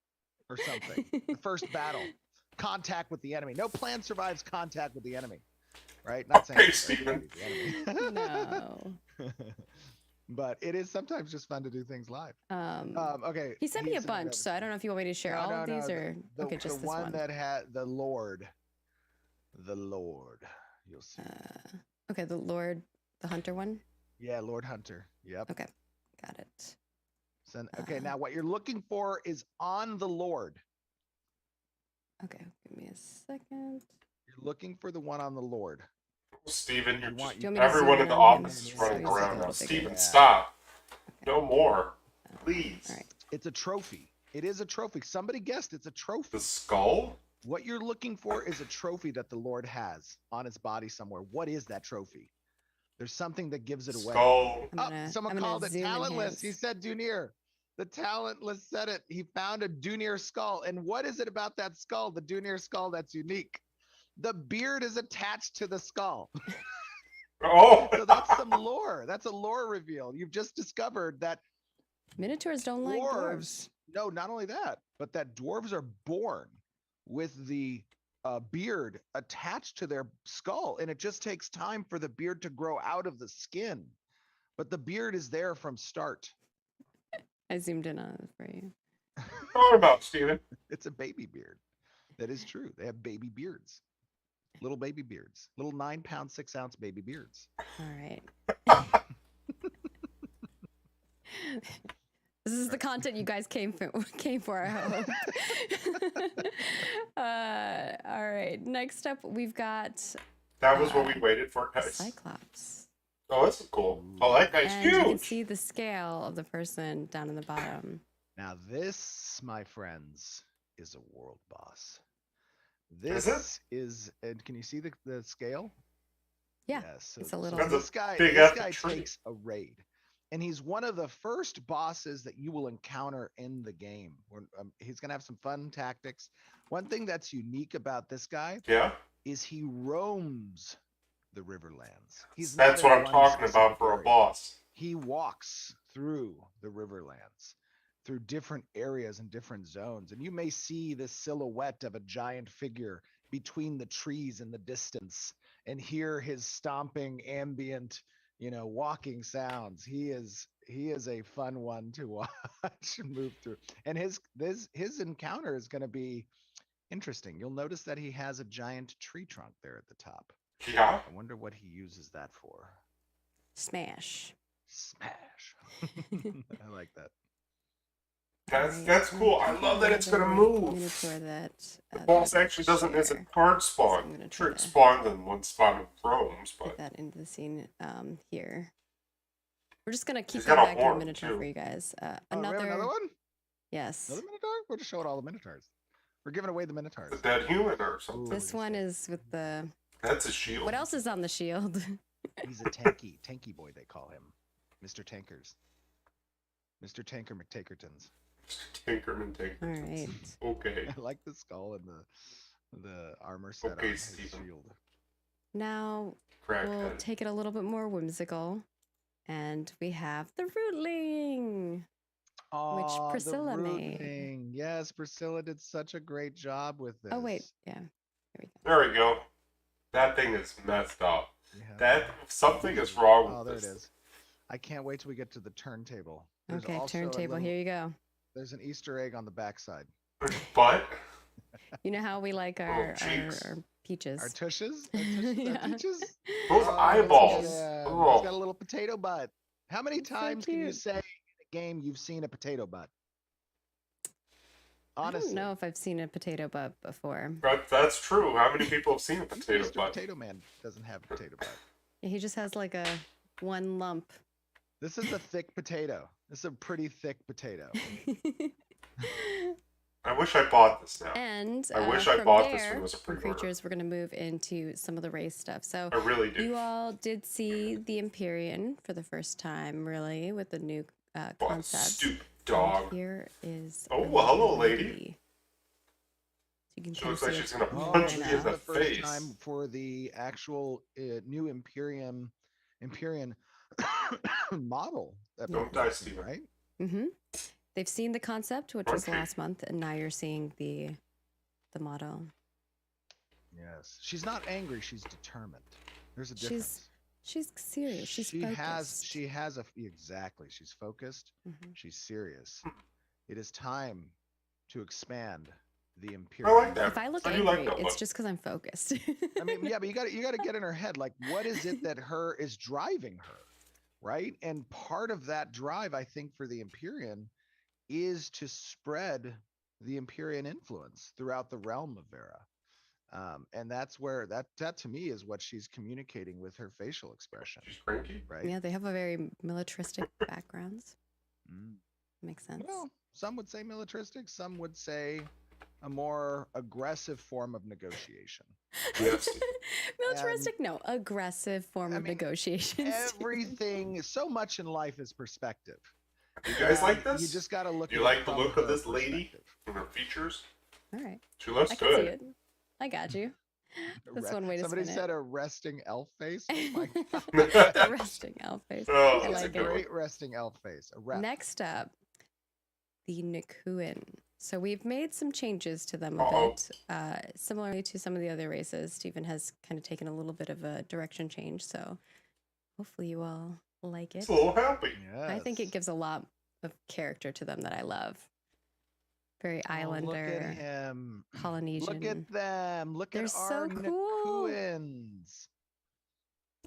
or something. The first battle. Contact with the enemy. No plan survives contact with the enemy. Right? Not saying Hey, it's Steven. the enemy. No. But it is sometimes just fun to do things live. Okay. He sent me a sent it bunch, over so to I don't know if you want me to share all of these or okay, just the this one one. that had the Lord. The Lord. You'll see. Okay, the Lord, the Hunter one. Yeah, Lord Hunter. Yep. Okay, got it. Okay, now what you're looking for is on the Lord. Okay, give me a second. You're looking for the one on the Lord. Steven, you're want just, you want me to everyone zoom in the in on him office is so running he's like a around now. little bigger? Steven, Yeah. stop. Okay. No more. Please. All right. It's a trophy. It is a trophy. Somebody guessed it's a trophy. The skull? What you're looking for is a trophy that the Lord has on his body somewhere. What is that trophy? There's something that gives it away. Skull. Someone called it talentless. He said Dunir. The talentless said it. He found a Dunir skull. And what is it about that skull, the Dunir skull, that's unique? The beard is attached to the skull. Oh. So that's some lore. That's a lore reveal. You've just discovered that Minotaurs don't like dwarves. No, not only that, but that dwarves are born with the beard attached to their skull, and it just takes time for the beard to grow out of the skin. But the beard is there from start. I zoomed in on it for you. Talk about, Steven. It's a baby beard. That is true. They have baby beards. Little baby beards. Little 9-pound, 6-ounce baby beards. All right. This is the content you guys came for, I hope. All right. Next up, we've got That was what we waited for, guys. Cyclops. Oh, this is cool. Oh, that guy's And huge. you can see the scale of the person down in the bottom. Now this, my friends, is a world boss. Is This is, and can you see the scale? Yeah, Yes. So, it's a little- That's a this guy big epic tree. takes a raid. And he's one of the first bosses that you will encounter in the game. He's going to have some fun tactics. One thing that's unique about this guy Yeah? is he roams the Riverlands. That's what I'm talking about for a boss. He walks through the Riverlands, through different areas and different zones. And you may see the silhouette of a giant figure between the trees in the distance and hear his stomping ambient, walking sounds. He is a fun one to watch and move through. And his encounter is going to be interesting. You'll notice that he has a giant tree trunk there at the top. Yeah? I wonder what he uses that for. Smash. I like that. That's cool. I love that it's gonna move. Minotaur that The boss actually doesn't share. isn't hard So I'm spawn. gonna try Trick to- spawned in one spot of roams, Put but that into the scene here. We're just gonna keep He's got going a back to the horn, Minotaur too. for you guys. Oh, we have another one? Yes. Another Minotaur? We're just showing all the Minotaurs. We're giving away the Minotaurs. the dead human or something. This one is with the. That's a shield. What else is on the shield? He's a tanky boy, they call him. Mr. Tankers. Mr. Tanker McTakertons. Tinkerman Tinker. All right. Okay. I like the skull and the armor set Okay, on his Steven. shield. Now we'll Crackhead. take it a little bit more whimsical, and we have the rootling. Aw, Priscilla the root made. thing. Yes, Priscilla did such a great job with this. Oh wait, yeah. Here we go. There we go. That thing is messed up. Yeah. Something is wrong Oh, with there it this. is. I can't wait till we get to the turntable. There's Okay, also a turntable. little- Here you go. There's an Easter egg on the backside. But You know how we like our cheeks. peaches. Our tushes? Our tushes? Yeah. Our peaches? those Oh, eyeballs. yeah. Oh. He's got a little potato butt. How many So times can you cute. say in a game you've seen a potato butt? I Honestly. don't know if I've seen a potato butt before. That's true. How many people have seen a Even potato Mr. butt? Potato Man doesn't have a potato butt. He just has like a one lump. This is a thick potato. This is a pretty thick potato. I wish I bought this now. And I wish I from bought this there, when it was a from pre-order. creatures, we're going to move into some of the race stuff. So I really do. you all did see the Empyrean for the first time, really, with the new What concept. stupid And dog. here is. Oh, the well, hello, lady. lady. So you can She kind looks of like see she's her gonna form punch right me now. in the the first face. time for the actual new Empyrean model. that Don't we're die, releasing, Steven. Right? Mm-hmm. They've seen the concept, which was Okay. last month, and now you're seeing the model. Yes. She's not angry. She's determined. There's a She's difference. She's serious. She's focused. She has exactly. She's focused. Mhm. She's serious. It is time to expand the I Imperial. like that. If I look I do angry, like that it's look. just because I'm focused. I mean, yeah, but you got to get in her head. Like, what is it that is driving her, right? And part of that drive, I think, for the Empyrean, is to spread the Empyrean influence throughout the realm of Vera. And that's where that to me is what she's communicating with her facial expression, She's cranky. right? Yeah, they have a very militaristic backgrounds. Mm. Makes sense. Well, some would say militaristic, some would say a more aggressive form of negotiation. Yes. Militaristic, no, aggressive form I of mean, negotiation. everything, so much in life is perspective. You guys like And this? You just got to look Do at you it like the from look of her this lady perspective. and her features? All right. She looks I can see good. it. I got you. That's one way to Somebody spin said it. a resting elf face. Oh my The resting elf face. Oh, I that's a like good it. one. Great resting elf face. A rep. Next up, the Nikuin. So we've made some changes to them a Uh-oh. bit. Similarly to some of the other races, Stephen has kind of taken a little bit of a direction change. So hopefully you all like it. It's a little happy. Yes. I think it gives a lot of character to them that I love. Very Islander, Look at him. Polynesian. Look at them. Look They're at our so cool. Nikuins.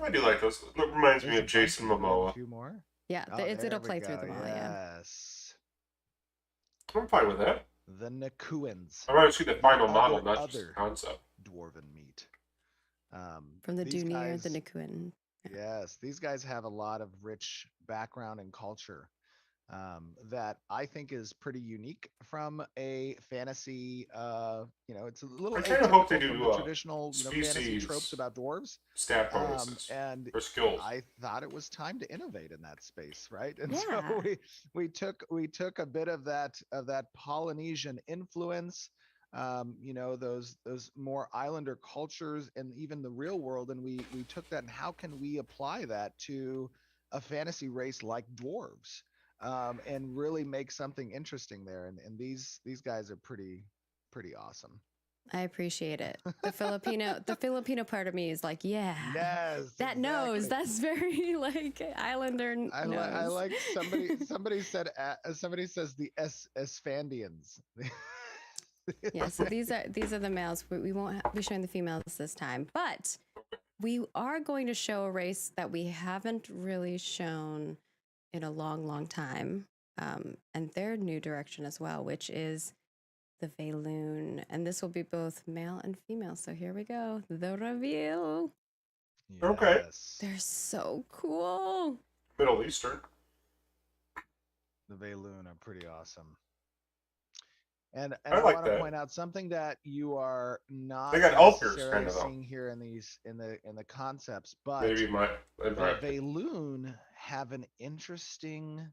I do like those. It reminds me There's of a Jason bunch of them. Momoa. A few more. Yeah, Oh, it'll there we play through go. them all. Yeah. Yes. I'm fine with that. The Nikuins. I want to see the final The model, other- not just other the concept. Dwarven meat. From the These Dunir, guys- the Nikuin. Yes, these guys have a lot of rich background and culture that I think is pretty unique from a fantasy. It's a little I kinda hope they atypical from do, the traditional, fantasy species tropes about dwarves. Stat bonuses And or skills. I thought it was time to innovate in that space, right? And Yeah. so we took a bit of that Polynesian influence, those more islander cultures and even the real world, and we took that and how can we apply that to a fantasy race like dwarves, and really make something interesting there. And these guys are pretty awesome. I appreciate it. The Filipino part of me is like, yeah. Yes, That knows. exactly. That's very like Islander I knows. like somebody said somebody says the Esfandians. Yeah, so these are the males. We won't be showing the females this time, but we are going to show a race that we haven't really shown in a long time, and their new direction as well, which is the Valoon, and this will be both male and female. So here we go, the reveal. Okay. Yes. They're so cool. Middle Eastern. The Valoon are pretty awesome. And I I like want to that. point out something that you are not They got elf ears, necessarily kinda, though. seeing here in the concepts, but Maybe the Valoon have an interesting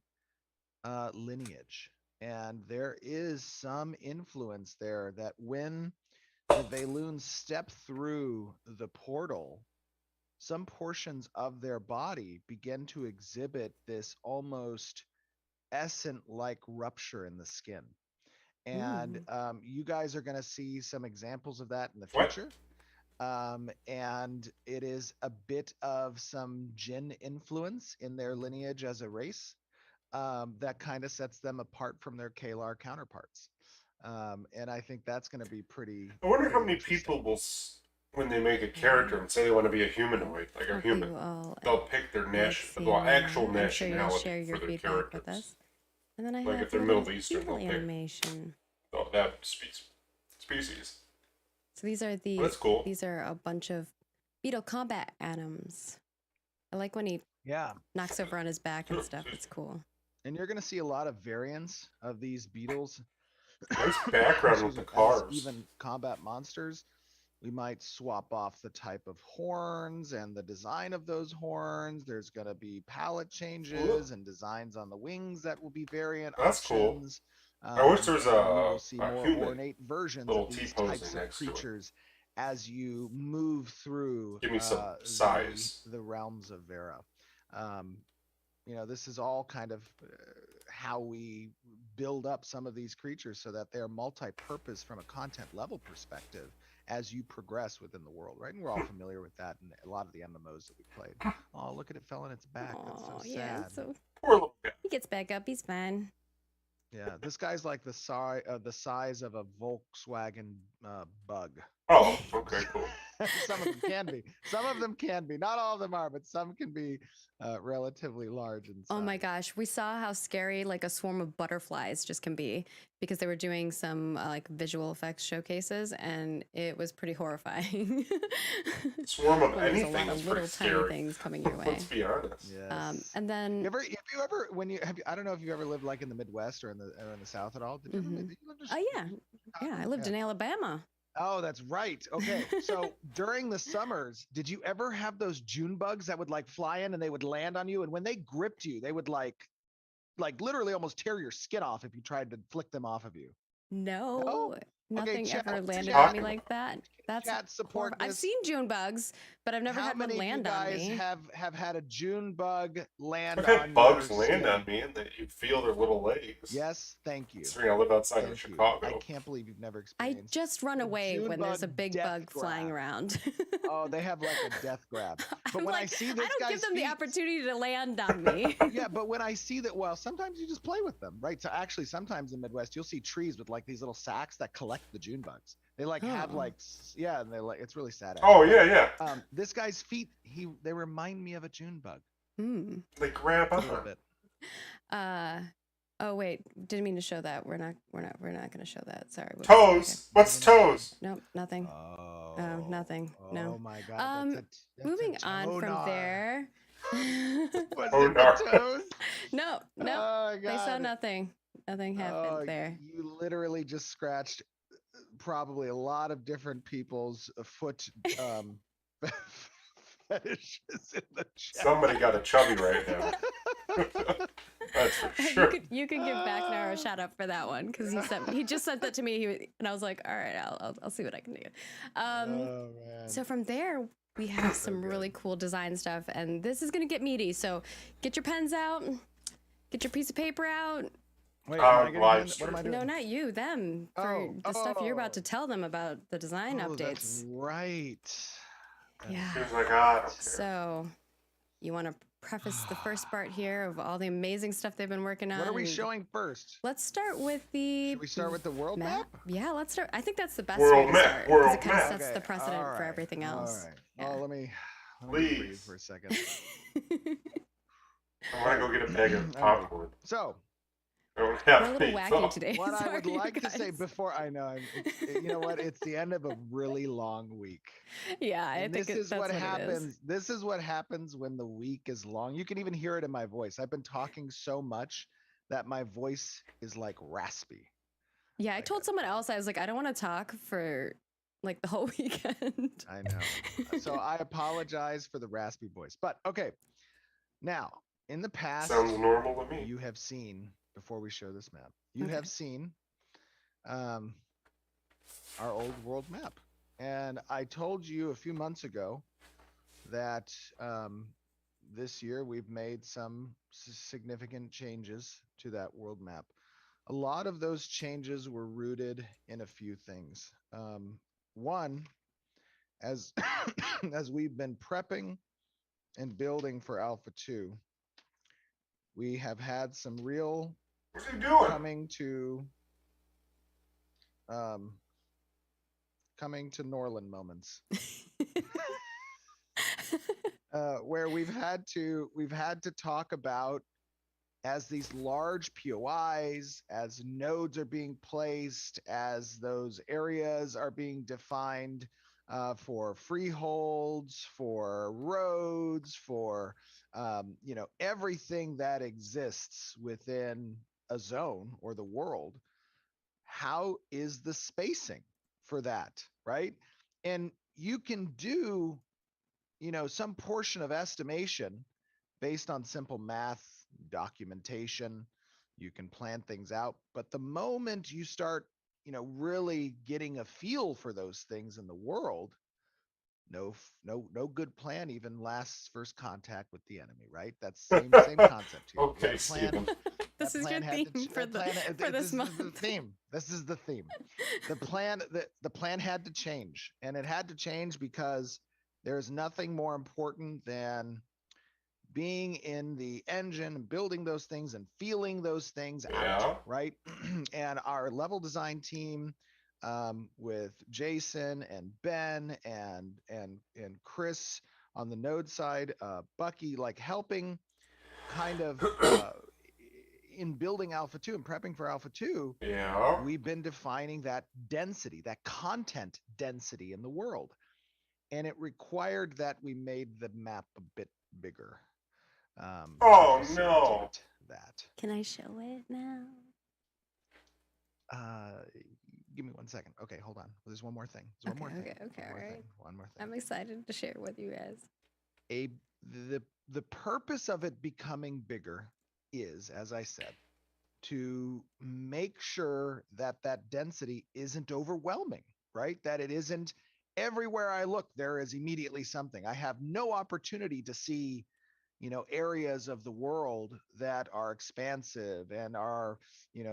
lineage, and there is some influence there that when the Valoons step through the portal, some portions of their body begin to exhibit this almost essence-like rupture in the skin. And you guys are going to see some examples of that in the What? future. And it is a bit of some Jinn influence in their lineage as a race, that kind of sets them apart from their Kalar counterparts. And I think that's going to be pretty. I wonder how pretty many interesting. people will, when they make a character and say they want to be a humanoid, like a Hope human, you all they'll pick their like seeing actual that. I'm sure you'll nationality share your for their feedback characters. with us. And then I Like have if they're little Middle Eastern, beetle they'll pick- animation. Oh, that species. So these are That's cool. These are a bunch of beetle combat animals. I like when he Yeah. knocks over on his back and stuff. It's cool. And you're going to see a lot of variants of these beetles. Nice background with the As cars. even combat monsters. We might swap off the type of horns and the design of those horns. There's going to be palette changes and designs on the wings that will be variant That's cool. options. I wish there was and we a will see more human ornate versions little of these T-posing types of next to it. creatures as you move through Give me some size. the realms of Vera. This is all kind of how we build up some of these creatures so that they're multi-purpose from a content level perspective as you progress within the world, right? And we're all familiar with that in a lot of the MMOs that we played. Oh, look at it fell on its back. That's so sad. Yeah, so Poor little guy. he gets back up. He's fine. Yeah, this guy's like the size of a Volkswagen bug. Oh, okay, cool. Some of them can be. Some of them can be. Not all of them are, but some can be relatively large in size. Oh my gosh, we saw how scary like a swarm of butterflies just can be because they were doing some like visual effects showcases, and it was pretty horrifying. Swarm of When there's a anything lot is of pretty little tiny scary. things coming your way. Let's be honest. Yes. And then, Have you ever when you have? I don't know if you ever lived like in the Midwest or in the South at all. Did you ever? Mhm. Did you live oh yeah, yeah, I lived in Alabama. Oh, that's right. Okay. So during the summers, did you ever have those June bugs that would like fly in and they would land on you? And when they gripped you, they would like literally almost tear your skin off if you tried to flick them off of you. No, No? Okay, nothing chat, ever what's he landed on me talking like that. That's chat support I've this. seen June bugs, but I've never How had one many of you land on guys me. have had a June bug land I've on had bugs your land skin? on me and that you feel their little legs. Yes, thank you. Considering I live outside of Thank you. Chicago. I can't believe you've never I experienced. just run the away June when there's a bug big death bug flying grab. around. Oh, they have like a death grab. But I'm when I like, see I this don't give guy's them the feet, opportunity to land on me. yeah, but when I see that, well, sometimes you just play with them, right? So actually, sometimes in Midwest, you'll see trees with like these little sacks that collect the June bugs. They like have Oh. like, yeah, and they like it's really sad. Oh actually. yeah. This guy's feet, they remind me of a June bug Hmm. They grab a on. little bit. Oh wait, didn't mean to show that. We're not going to show that. Sorry. Whoops. Toes. Okay. What's toes? Nope, nothing. Oh, nothing. No. Oh my God. That's Moving on from there. Was Oh, it no. the toes? No, Oh, I saw God. nothing. Nothing happened there. You literally just scratched probably a lot of different people's foot fetishes in the chat. Somebody got a chubby right now. That's for sure. You could give Backnar a shout out for that one because he just sent that to me, and I was like, all right, I'll see what I can do. Oh man. So from there, we have some really cool design stuff, and this is gonna get meaty. So get your pens out, get your piece of paper out. Wait, am I getting live in? What am I stream. doing? No, not you, them. For the stuff you're about to tell them about the design Oh, updates. that's right. Yeah. He was like, I don't care. So you want to preface the first part here of all the amazing stuff they've been working on. What are we and showing first? Let's start with the. Should we start with the world map? Yeah, let's start. I think that's the best World way to map, start world because it kind of map. sets the precedent all for right, everything else. All right. Yeah. Well, let me Please. breathe for a second. I'm gonna go get a bag of popcorn. So, I don't have We're a little any wacky thoughts. today. what I Sorry, would you like to say guys. before you know what, it's the end of a really long week. Yeah, I And think this is that's what what it is. happens. This is what happens when the week is long. You can even hear it in my voice. I've been talking so much that my voice is like raspy. Yeah, I told someone else, I was like, I don't want to talk for like the whole weekend. I know. So I apologize for the raspy voice. But okay. Now, in the past, Sounds normal to me. you have seen, before we show this map, you Okay. have seen our old world map. And I told you a few months ago that this year we've made some significant changes to that world map. A lot of those changes were rooted in a few things. One, as as we've been prepping and building for Alpha 2, we have had some real What's he doing? coming to Norland moments. Where we've had to talk about, as these large POIs, as nodes are being placed, as those areas are being defined for freeholds, for roads, for everything that exists within a zone or the world. How is the spacing for that, right? And you can do some portion of estimation based on simple math, documentation. You can plan things out, but the moment you start really getting a feel for those things in the world, no good plan even lasts first contact with the enemy, right? That's same concept here. Okay, That plan- Steven. This is your theme for this month. This is the theme. This is the theme. The plan had to change, and it had to change because there's nothing more important than being in the engine and building those things and feeling those things Yeah. out, right? And our level design team with Jason and Ben and Chris on the node side, Bucky like helping kind of in building Alpha 2 and prepping for Alpha 2, Yeah. we've been defining that density, that content density in the world. And it required that we made the map a bit bigger Oh, to no. facilitate that. Can I show it now? Give me 1 second. Okay, hold on. There's one more thing. Okay, all right. One more thing. I'm excited to share it with you guys. The purpose of it becoming bigger is, as I said, to make sure that that density isn't overwhelming, right? That it isn't everywhere I look, there is immediately something. I have no opportunity to see, areas of the world that are expansive and are,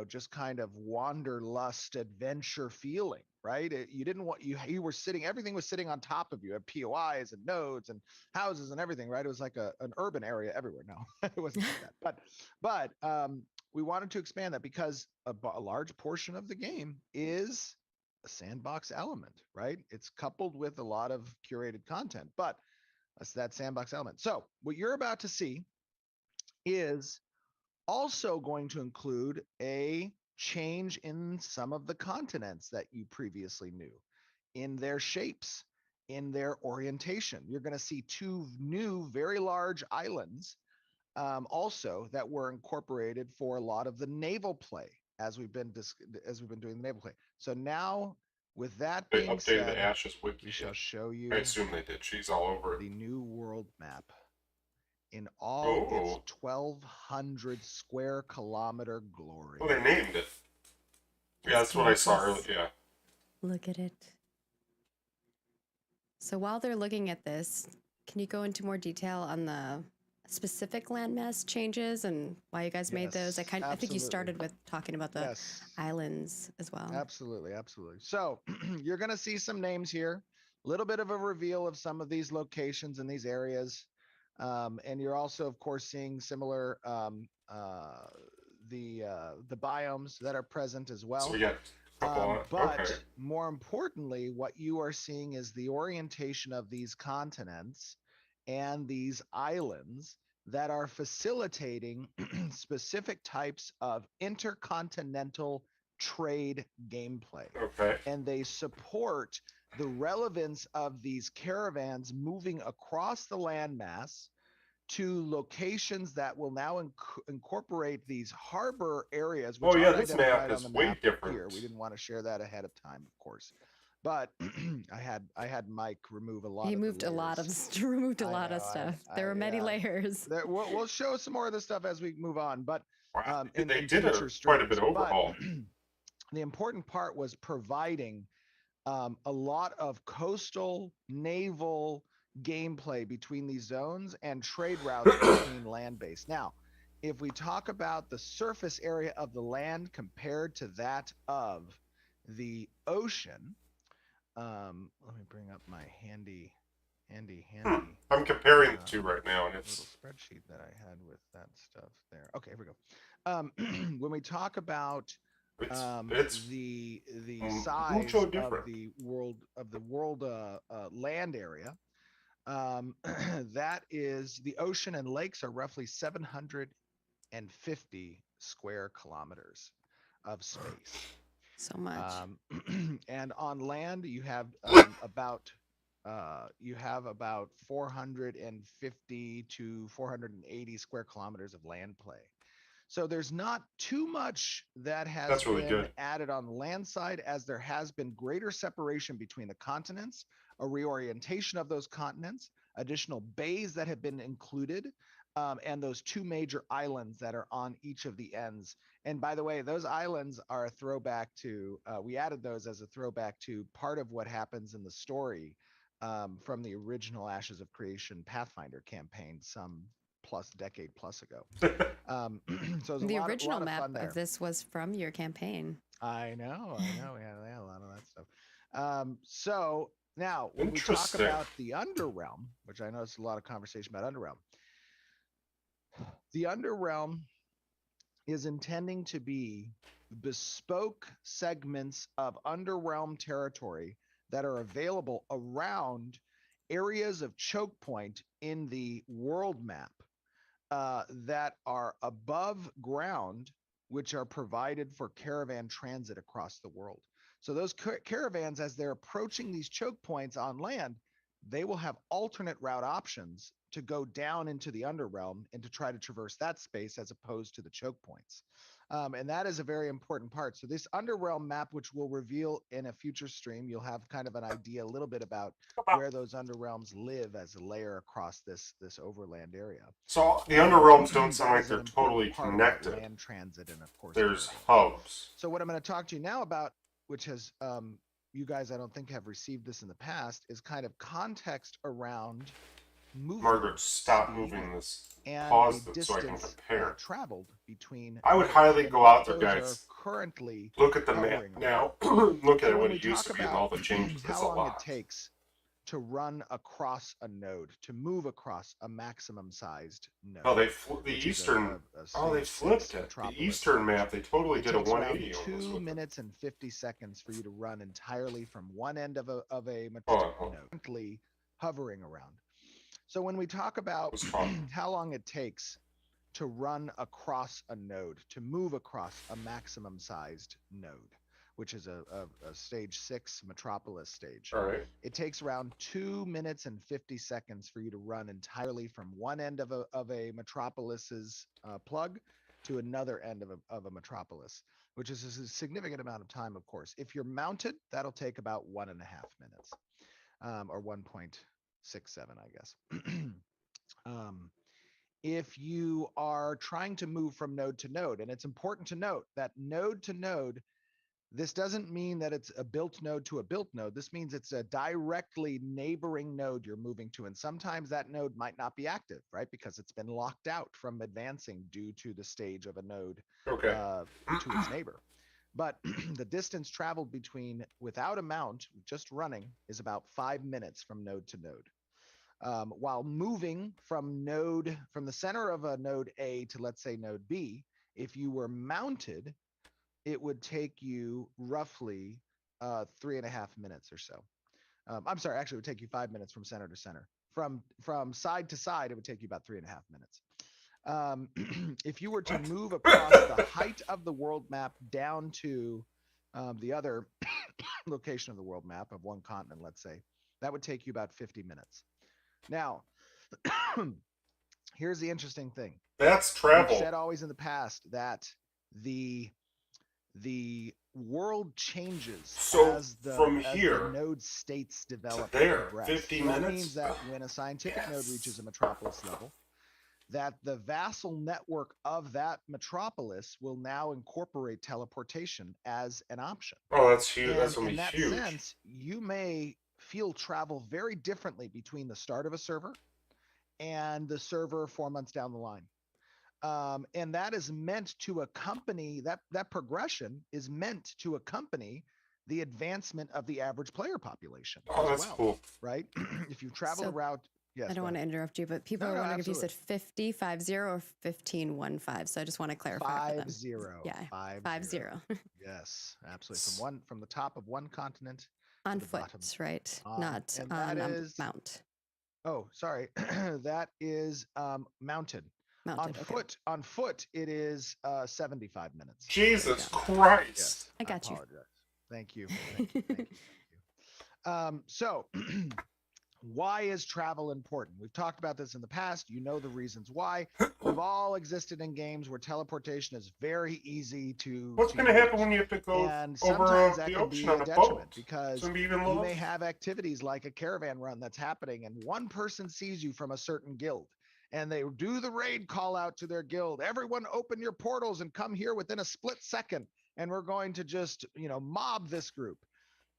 just kind of wanderlust adventure feeling, right? You didn't want, you were sitting, everything was sitting on top of you at POIs and nodes and houses and everything, right? It was like an urban area everywhere. No, it wasn't like that. But we wanted to expand that because a large portion of the game is a sandbox element, right? It's coupled with a lot of curated content, but that's that sandbox element. So what you're about to see is also going to include a change in some of the continents that you previously knew, in their shapes, in their orientation. You're going to see two new, very large islands also that were incorporated for a lot of the naval play as we've been doing the naval play. So now, with that They being updated said, the Ashes wiki. we shall show I you assume they did. She's all over it. the new world map in all its 1,200 square kilometer glory. Oh, they named it. Yeah, that's what I saw earlier. Yeah. Look at it. So while they're looking at this, can you go into more detail on the specific landmass changes and why you guys made those? I think you started with talking about the islands as well. Absolutely. So you're going to see some names here, a little bit of a reveal of some of these locations and these areas. And you're also, of course, seeing similar the biomes that are present as well. So we got a couple but more importantly, what you are seeing is the orientation of these continents and these islands that are facilitating specific types of intercontinental trade gameplay. Okay. And they support the relevance of these caravans moving across the landmass to locations that will now incorporate these harbor areas. Which this map is way different. Here, we didn't want to share that ahead of time, of course. But I had Mike remove a lot. He removed a lot of stuff. There were many layers. We'll show some more of this stuff as we move on. But they did quite a bit of overhaul. The important part was providing a lot of coastal, naval gameplay between these zones and trade routes between land-based. Now, if we talk about the surface area of the land compared to that of the ocean, let me bring up my handy. I'm comparing the two right now, and it's a little spreadsheet that I had with that stuff there. Okay, here we go. When we talk about it's the size of the world land area, that is, the ocean and lakes are roughly 750 square kilometers of space. So much. And on land, you have about 450 to 480 square kilometers of land play. So there's not too much that has been added on the land side, as there has been greater separation between the continents, a reorientation of those continents, additional bays that have been included, and those two major islands that are on each of the ends. And by the way, those islands are a throwback to, we added those as a throwback to part of what happens in the story from the original Ashes of Creation Pathfinder campaign some decade plus ago. So the original map of this was from your campaign. I know. We had a lot of that stuff. So now when we talk about the Underrealm, which I know it's a lot of conversation about Underrealm, the Underrealm is intending to be bespoke segments of underrealm territory that are available around areas of choke point in the world map that are above ground, which are provided for caravan transit across the world. So those caravans, as they're approaching these choke points on land, they will have alternate route options to go down into the underrealm and to try to traverse that space as opposed to the choke points. And that is a very important part. So this underrealm map, which we'll reveal in a future stream, you'll have kind of an idea a little bit about where those underrealms live as a layer across this overland area. So the underrealms don't sound That like is they're an important totally part about connected. land transit and of course There's caravans. hubs. So what I'm going to talk to you now about, which has you guys I don't think have received this in the past, is kind of context around movement. Margaret, stop moving this. And Pause a it so I can distance compare. traveled between. I would highly go out there, guys. Currently look at the map now. Look at it, what it used to be and all the changes. It's a how long lot. it takes to run across a node, to move across a maximum sized node. Oh, they they flipped it. The eastern map, they totally did a 180 on this. 2 minutes and 50 seconds for you to run entirely from one end of a node, currently hovering around. So when we talk about how long it takes to run across a node, to move across a maximum sized node, which is a stage 6 metropolis stage. All right. It takes around 2 minutes and 50 seconds for you to run entirely from one end of a metropolis's plug to another end of a metropolis, which is a significant amount of time, of course. If you're mounted, that'll take about 1.5 minutes, or 1.67, I guess. If you are trying to move from node to node, and it's important to note that node to node, this doesn't mean that it's a built node to a built node. This means it's a directly neighboring node you're moving to. And sometimes that node might not be active, right? Because it's been locked out from advancing due to the stage of a node to its neighbor. But the distance traveled between, without a mount, just running, is about 5 minutes from node to node. While moving from the center of a node A to, let's say, node B, if you were mounted, it would take you roughly 3.5 minutes or so. I'm sorry, actually, it would take you 5 minutes from center to center. From side to side, it would take you about 3.5 minutes. If you were to move across the height of the world map down to the other location of the world map of one continent, let's say, that would take you about 50 minutes. Now, here's the interesting thing. That's travel. We've said always in the past that the world changes as the node states develop. To there, 50 minutes. That means that when a scientific node reaches a metropolis level, that the vassal network of that metropolis will now incorporate teleportation as an option. Oh, that's huge. That's going to be huge. In that sense, you may feel travel very differently between the start of a server and the server 4 months down the line. And that is meant to accompany, that progression is meant to accompany the advancement of the average player population. Oh, that's cool. Right? If you travel a route, yes. I don't want to interrupt you, but people are wondering if you said 50, 50 or 1515. So I just want to clarify. 50. Yeah. 50. Yes, absolutely. From the top of one continent. On foot, bottom. Right? Not on a mount. Oh, sorry. That is mounted. On foot, it is 75 minutes. Jesus Christ! Yes, I got you. Apologize. Thank you. So, why is travel important? We've talked about this in the past. You know the reasons why. We've all existed in games where teleportation is very easy to. What's going to happen when you have to go over the ocean on a boat? Because you may have activities like a caravan run that's happening, and one person sees you from a certain guild. And they do the raid call out to their guild. Everyone open your portals and come here within a split second. And we're going to just, mob this group.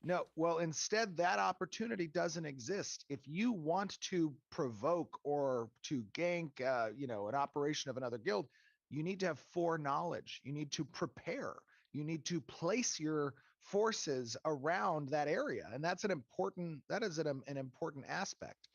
No, well, instead, that opportunity doesn't exist. If you want to provoke or to gank, an operation of another guild, you need to have foreknowledge. You need to prepare. You need to place your forces around that area. And that is an important aspect.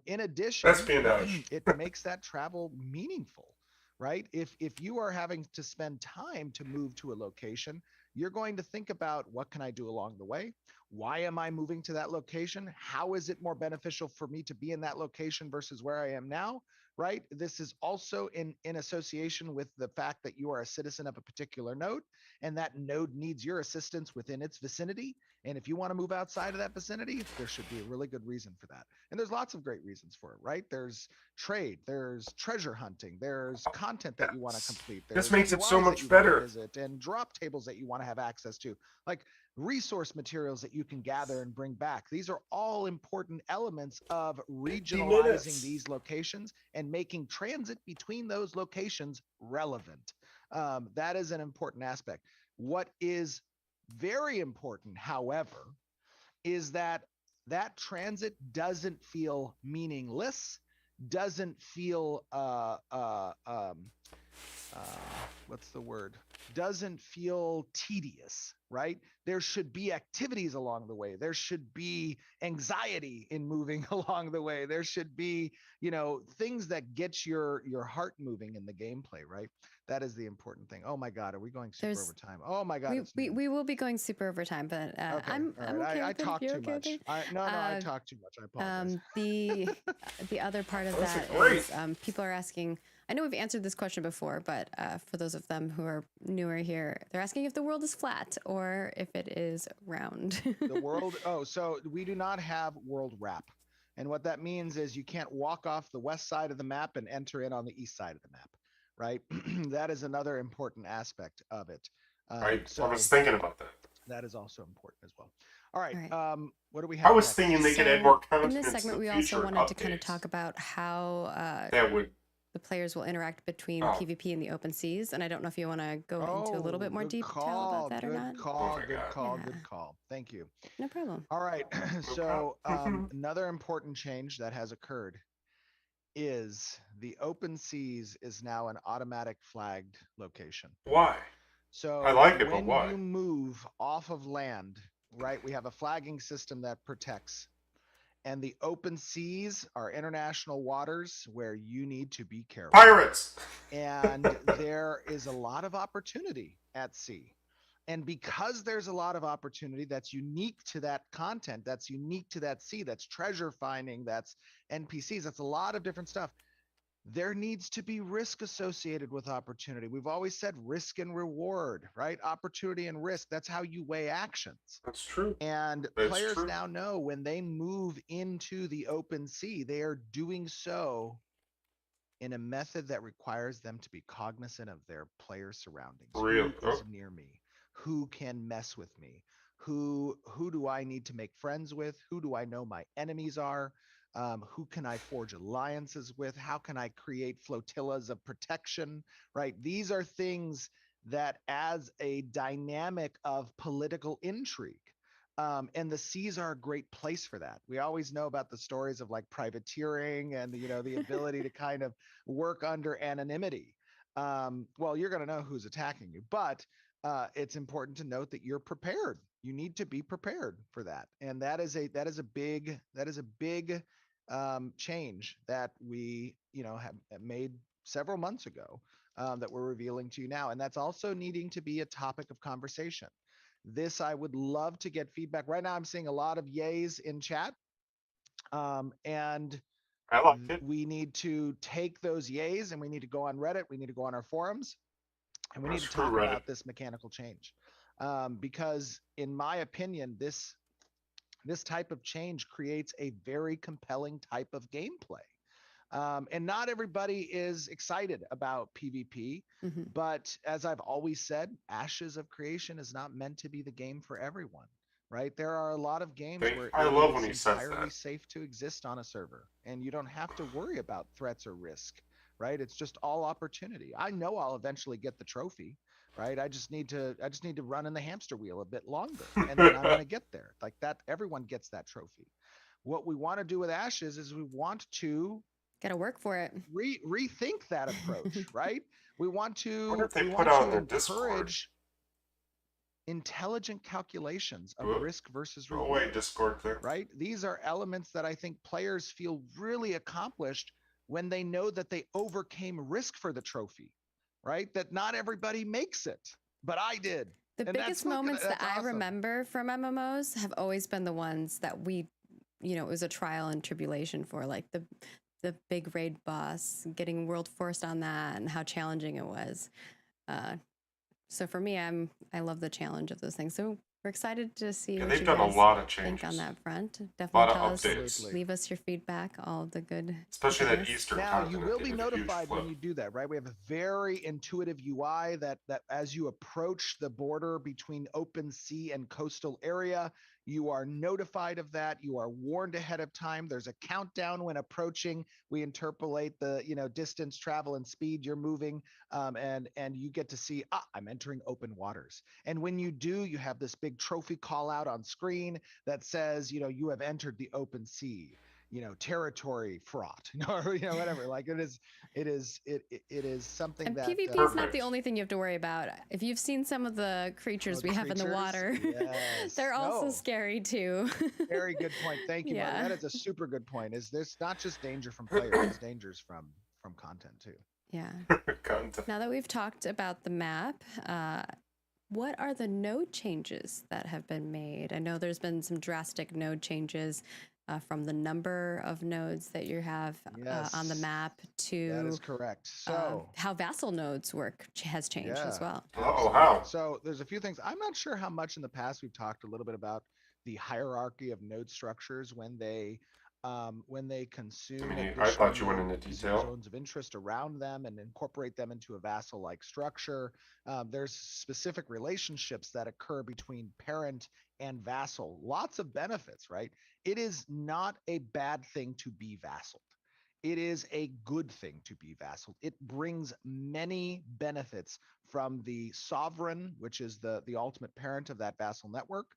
In addition, espionage. It makes that travel meaningful, right? If you are having to spend time to move to a location, you're going to think about, what can I do along the way? Why am I moving to that location? How is it more beneficial for me to be in that location versus where I am now? Right? This is also in association with the fact that you are a citizen of a particular node, and that node needs your assistance within its vicinity. And if you want to move outside of that vicinity, there should be a really good reason for that. And there's lots of great reasons for it, right? There's trade, there's treasure hunting, there's content that you want to complete, This there's makes it so POIs that much you want to better. visit, and drop tables that you want to have access to, like resource materials that you can gather and bring back. These are all important elements of 50 regionalizing minutes. these locations and making transit between those locations relevant. That is an important aspect. What is very important, however, is that that transit doesn't feel meaningless, doesn't feel what's the word? Doesn't feel tedious, right? There should be activities along the way. There should be anxiety in moving along the way. There should be, things that get your heart moving in the gameplay, right? That is the important thing. Oh my God, are we going super There's overtime? Oh my God, we, it's we noon. we will be going super over time, but Okay, I'm all right. okay I with it. talk You're too okay with much. it. I talk too much. I apologize. The other part of Those are that great. is people are asking. I know we've answered this question before, but for those of them who are newer here, they're asking if the world is flat or if it is round. The world. Oh, so we do not have world wrap. And what that means is you can't walk off the west side of the map and enter in on the east side of the map, right? That is another important aspect of it. I So was thinking about that. that is also important as well. All right. All right. What do we I have was next? thinking they could add more In content this into segment, the we future also wanted to kind of updates. talk about how That would. the players will interact between Oh. PvP and the open seas. And I don't know if you want to go into a little bit more Good detail call. about that or Good not. call. Oh my Good God. call. Yeah. Good call. Thank you. No problem. All right. So problem. another important change that has occurred is the open seas is now an automatic flagged location. Why? I So like it, but when why? you move off of land, right, we have a flagging system that protects. And the open seas are international waters where you need to be careful. Pirates. And there is a lot of opportunity at sea. And because there's a lot of opportunity that's unique to that content, that's unique to that sea, that's treasure finding, that's NPCs, that's a lot of different stuff. There needs to be risk associated with opportunity. We've always said risk and reward, right? Opportunity and risk. That's how you weigh actions. That's true. And That's players true. now know when they move into the open sea, they are doing so in a method that requires them to be cognizant of their player surroundings. Real. Who is near me? Who can mess with me? Who do I need to make friends with? Who do I know my enemies are? Who can I forge alliances with? How can I create flotillas of protection? Right? These are things that adds a dynamic of political intrigue. And the seas are a great place for that. We always know about the stories of like privateering and the ability to kind of work under anonymity. Well, you're going to know who's attacking you, but it's important to note that you're prepared. You need to be prepared for that, and that is a big change that we have made several months ago that we're revealing to you now, and that's also needing to be a topic of conversation. This I would love to get feedback. Right now, I'm seeing a lot of yays in chat, and I like it. we need to take those yays and we need to go on Reddit. We need to go on our forums, and we need to Screw talk Reddit. about this mechanical change. Because in my opinion, this type of change creates a very compelling type of gameplay. And not everybody is excited about PvP, Mm-hmm. but as I've always said, Ashes of Creation is not meant to be the game for everyone, right? There are a lot of games where I it love when is he says entirely that. safe to exist on a server, and you don't have to worry about threats or risk, right? It's just all opportunity. I know I'll eventually get the trophy, right? I just need to run in the hamster wheel a bit longer, and then I'm going to get there. Like that, everyone gets that trophy. What we want to do with Ashes is we want to Got to work for it. rethink that approach, right? We want I wonder to if they put out on their encourage intelligent calculations of Discord. risk versus Go reward, away, Discord there. right? These are elements that I think players feel really accomplished when they know that they overcame risk for the trophy, right? That not everybody makes it, but I did. The And biggest moments that I remember from MMOs have always been the ones that we, it was a trial and tribulation for, like the big raid boss, getting world forced on that, and how challenging it was. So for me, I love the challenge of those things. So we're excited to see what they've you done guys a lot of think changes. on that front. A Definitely lot tell of us, updates. leave us your feedback, all of the good. Especially that goodness. Eastern Now you continent will be did a huge notified when flip. you do that, right? We have a very intuitive UI that as you approach the border between open sea and coastal area, you are notified of that. You are warned ahead of time. There's a countdown when approaching. We interpolate the distance, travel, and speed you're moving, and you get to see, I'm entering open waters. And when you do, you have this big trophy call out on screen that says, you have entered the open sea. Territory fraught, or whatever. Like it is something And that PvP is not the only thing you have to worry about. If you've seen some of the creatures we have in the water, yes. they're also scary too. Very good point. Thank you, Marty. That is a super good point. Is there's not just danger from players, there's dangers from content too. Yeah. Content. Now that we've talked about the map, what are the node changes that have been made? I know there's been some drastic node changes from the number of nodes that you have on the map to that is correct. So how vassal nodes work has changed as well. How? So there's a few things. I'm not sure how much in the past we've talked a little bit about the hierarchy of node structures when they consume. I thought you went into detail. Zones of interest around them and incorporate them into a vassal-like structure. There's specific relationships that occur between parent and vassal. Lots of benefits, right? It is not a bad thing to be vassaled. It is a good thing to be vassaled. It brings many benefits from the sovereign, which is the ultimate parent of that vassal network,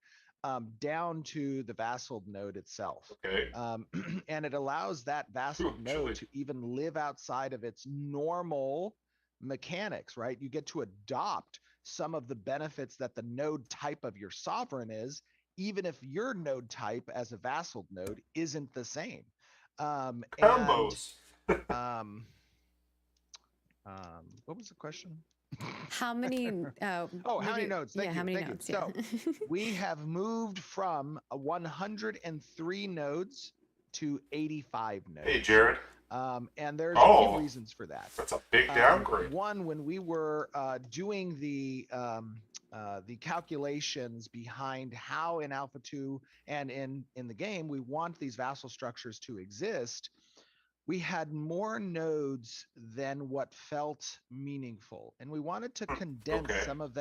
down to the vassal node itself. Okay. And it allows that vassal node to even live outside of its normal mechanics, right? You get to adopt some of the benefits that the node type of your sovereign is, even if your node type as a vassal node isn't the same. Combos. What was the question? How many? How many nodes? Thank you. How many Thank nodes? you. So we have moved from 103 nodes to 85 nodes. Hey, Jared. And there's a few reasons for that. That's a big downgrade. One, when we were doing the calculations behind how in Alpha 2 and in the game we want these vassal structures to exist, we had more nodes than what felt meaningful. And we wanted to condense some of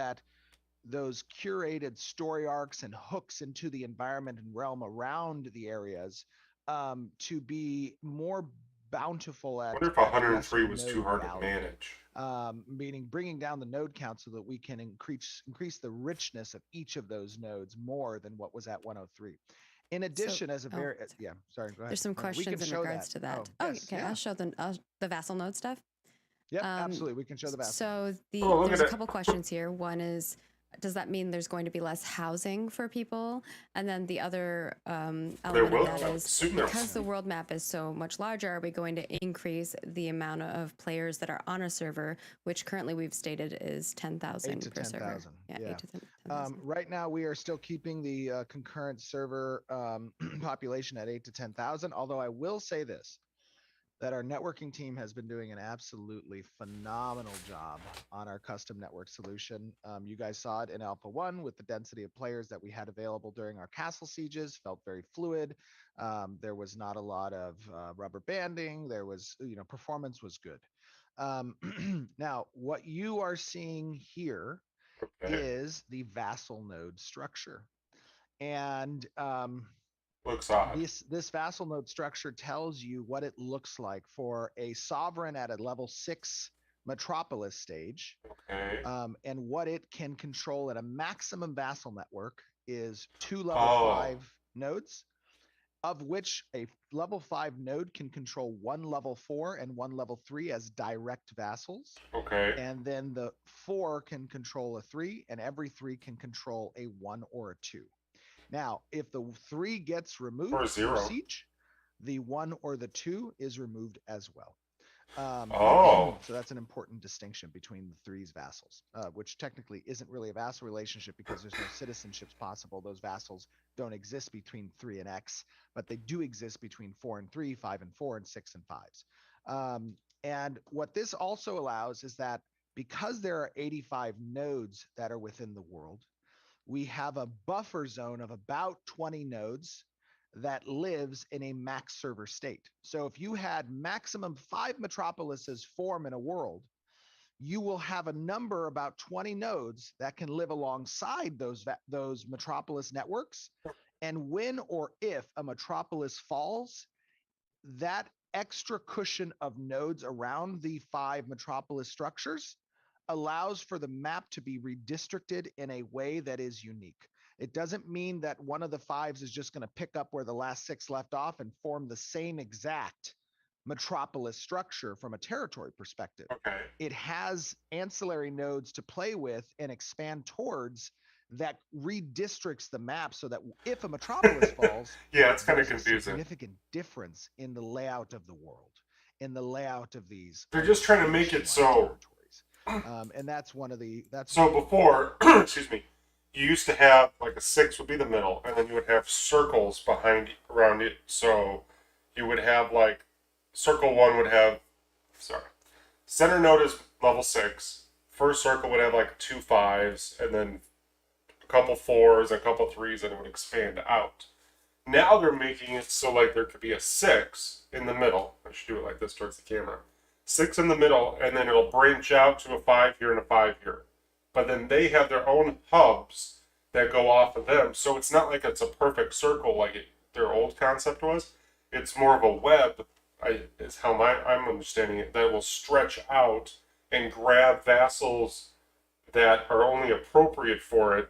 those curated story arcs and hooks into the environment and realm around the areas to be more bountiful at. I wonder if 103 was too hard to manage. Meaning bringing down the node count so that we can increase the richness of each of those nodes more than what was at 103. In addition, sorry, go ahead. There's some questions in regards to that. I'll show the vassal node stuff. Yeah, absolutely. We can show the vassal. So there's a couple questions here. One is, does that mean there's going to be less housing for people? And then the other element of that is, because the world map is so much larger, are we going to increase the amount of players that are on a server, which currently we've stated is 10,000 per server? Yeah. 8 to 10,000. Right now, we are still keeping the concurrent server population at 8 to 10,000. Although I will say this, that our networking team has been doing an absolutely phenomenal job on our custom network solution. You guys saw it in Alpha 1 with the density of players that we had available during our castle sieges, felt very fluid. There was not a lot of rubber banding. There was, performance was good. Now, what you are seeing here is the vassal node structure. And looks odd. This vassal node structure tells you what it looks like for a sovereign at a level 6 metropolis stage. And what it can control at a maximum vassal network is 2 level 5 nodes, of which a level 5 node can control 1 level 4 and 1 level 3 as direct vassals. And then the 4 can control a 3, and every 3 can control a 1 or a 2. Now, if the 3 gets removed for siege, the 1 or the 2 is removed as well. Oh, So that's an important distinction between the three's vassals, which technically isn't really a vassal relationship because there's no citizenships possible. Those vassals don't exist between 3 and X, but they do exist between 4 and 3, 5 and 4, and 6 and 5s. And what this also allows is that because there are 85 nodes that are within the world, we have a buffer zone of about 20 nodes that lives in a max server state. So if you had maximum 5 metropolises form in a world, you will have a number about 20 nodes that can live alongside those metropolis networks. And when or if a metropolis falls, that extra cushion of nodes around the 5 metropolis structures allows for the map to be redistricted in a way that is unique. It doesn't mean that one of the 5s is just going to pick up where the last 6 left off and form the same exact metropolis structure from a territory perspective. okay. It has ancillary nodes to play with and expand towards that redistricts the map so that if a metropolis falls, Yeah, it's kind of there's a confusing. significant difference in the layout of the world, in the layout of these. They're just trying to make it so. Territories. And that's one of the. So before, excuse me, you used to have like a 6 would be the middle, and then you would have circles behind around it. So you would have like circle 1 would have, sorry, center node is level 6. First circle would have like 2 5s, and then a couple 4s, a couple 3s, and it would expand out. Now they're making it so like there could be a 6 in the middle. I should do it like this towards the camera. 6 in the middle, and then it'll branch out to a 5 here and a 5 here. But then they have their own hubs that go off of them. So it's not like it's a perfect circle like their old concept was. It's more of a web, is how I'm understanding it, that will stretch out and grab vassals that are only appropriate for it,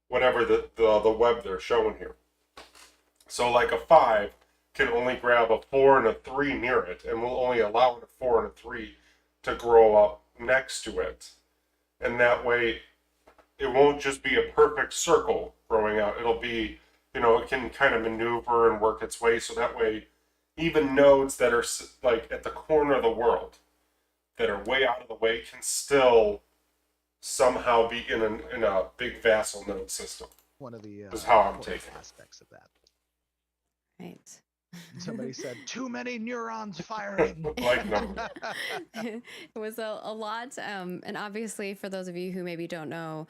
whatever the web they're showing here. So like a 5 can only grab a 4 and a 3 near it, and will only allow a 4 and a 3 to grow up next to it. And that way, it won't just be a perfect circle growing out. It'll be, it can kind of maneuver and work its way, so that way, even nodes that are like at the corner of the world, that are way out of the way, can still somehow be in a big vassal node system. One of the is how I'm taking aspects of that. Right. Somebody said too many neurons firing. Like no. It was a lot, and obviously for those of you who maybe don't know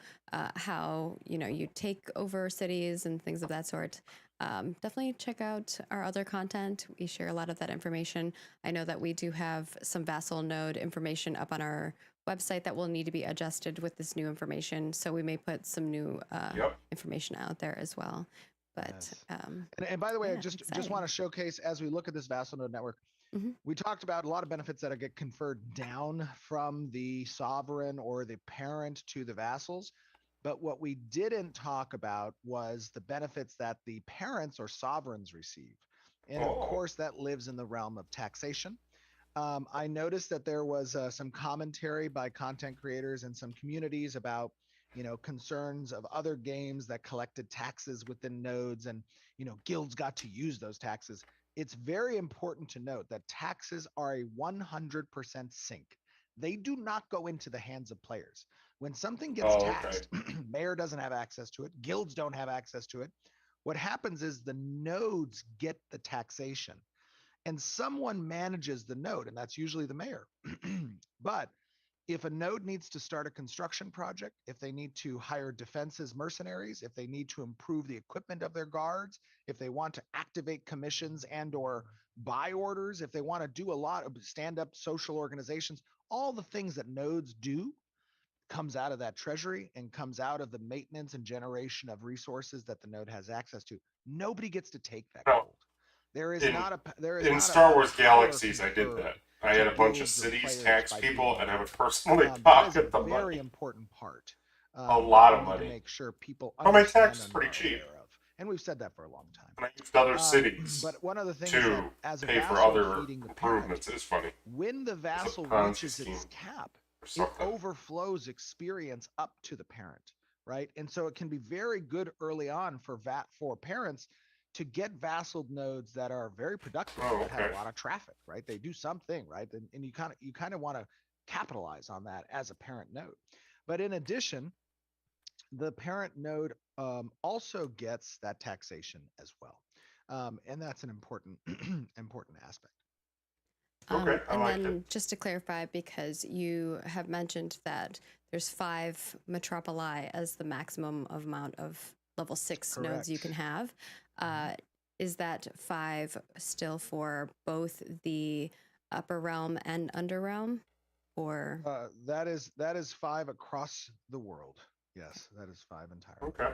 how you take over cities and things of that sort, definitely check out our other content. We share a lot of that information. I know that we do have some vassal node information up on our website that will need to be adjusted with this new information, so we may put some new information out there as well. But yes. And by the way, yeah, I just want to showcase, as we look at this vassal node network, we talked about a lot of benefits that get conferred down from the sovereign or the parent to the vassals. But what we didn't talk about was the benefits that the parents or sovereigns receive. And of course, that lives in the realm of taxation. I noticed that there was some commentary by content creators and some communities about concerns of other games that collected taxes within nodes, and guilds got to use those taxes. It's very important to note that taxes are a 100% sink. They do not go into the hands of players. When something gets taxed, mayor doesn't have access to it, guilds don't have access to it. What happens is the nodes get the taxation, and someone manages the node, and that's usually the mayor. But if a node needs to start a construction project, if they need to hire defenses mercenaries, if they need to improve the equipment of their guards, if they want to activate commissions and or buy orders, if they want to do a lot of stand-up social organizations, all the things that nodes do comes out of that treasury and comes out of the maintenance and generation of resources that the node has access to. Nobody gets to take that gold. There is in Star Wars Galaxies. I did that. I had a bunch of cities tax people, and I would personally pocket the money. Very important part. A lot of money. To make sure people. Well, my tax is pretty cheap. And we've said that for a long time. And I used other cities but one of the things to that, as a pay for vassal other feeding the improvements parent, is funny. when the vassal reaches its cap, it something. overflows experience up to the parent, right? And so it can be very good early on for parents to get vassal nodes that are very productive, Oh, that have okay. a lot of traffic, right? They do something, right? And you kind of want to capitalize on that as a parent node. But in addition, the parent node also gets that taxation as well, and that's an important important aspect. Okay, I And like it. then just to clarify, because you have mentioned that there's 5 metropoli as the maximum amount of level 6 nodes you Correct. can have. Mhm. Is that 5 still for both the upper realm and under realm? Or That is 5 across the world. Yes, that is 5 entirely. Okay.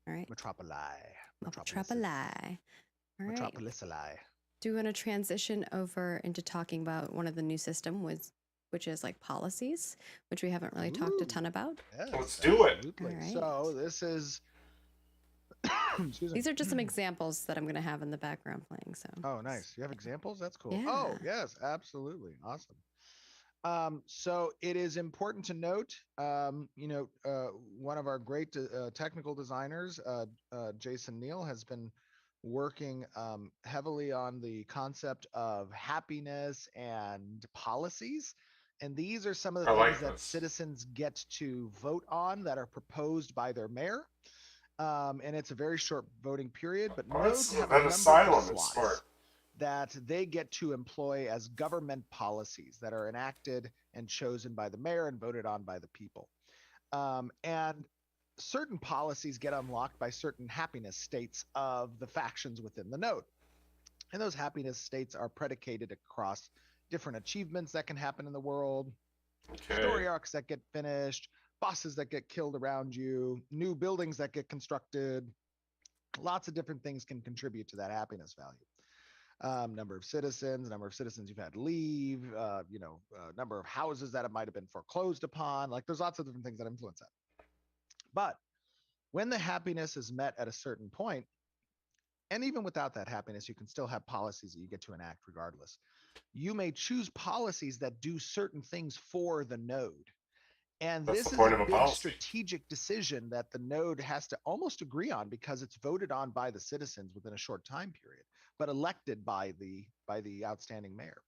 all right, Metropoli, metropolises, metropoli. All right. metropolisili. Do you want to transition over into talking about one of the new system which is like policies, which we haven't really talked a Ooh, ton about? yes, Let's do it. absolutely. All right. So this is, excuse me. These are just some examples that I'm going to have in the background playing. So, Oh, nice. You have examples? That's cool. yeah. Oh, yes, absolutely. Awesome. So it is important to note, one of our great technical designers, Jason Neal, has been working heavily on the concept of happiness and policies. And these are some of I the things like that this. citizens get to vote on that are proposed by their mayor. And it's a very short voting period, but Oh, nodes have a that number of asylum is slots smart. that they get to employ as government policies that are enacted and chosen by the mayor and voted on by the people. And certain policies get unlocked by certain happiness states of the factions within the node. And those happiness states are predicated across different achievements that can happen in the world, Okay. story arcs that get finished, bosses that get killed around you, new buildings that get constructed. Lots of different things can contribute to that happiness value. Number of citizens you've had leave, number of houses that it might have been foreclosed upon. Like there's lots of different things that influence that. But when the happiness is met at a certain point, and even without that happiness, you can still have policies that you get to enact regardless. You may choose policies that do certain things for the node. And That's the this is point a of a big policy. strategic decision that the node has to almost agree on because it's voted on by the citizens within a short time period, but elected by the outstanding mayor.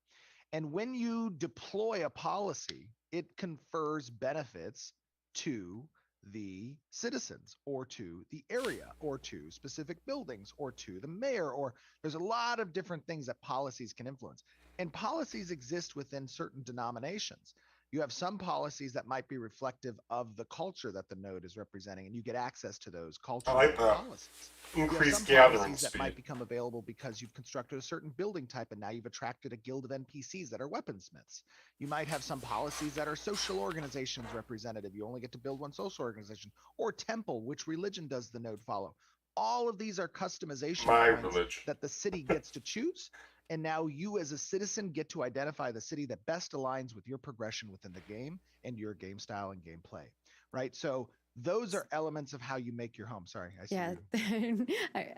And when you deploy a policy, it confers benefits to the citizens or to the area or to specific buildings or to the mayor, or there's a lot of different things that policies can influence. And policies exist within certain denominations. You have some policies that might be reflective of the culture that the node is representing, and you get access to those I like culture-based the policies. You have some increased gathering policies that might speed. become available because you've constructed a certain building type and now you've attracted a guild of NPCs that are weaponsmiths. You might have some policies that are social organizations representative. You only get to build one social organization, or temple, which religion does the node follow? All of these are customization My points religion. that the city gets to choose. And now you as a citizen get to identify the city that best aligns with your progression within the game and your game style and gameplay, right? So those are elements of how you make your home. Sorry, I see Yeah, you.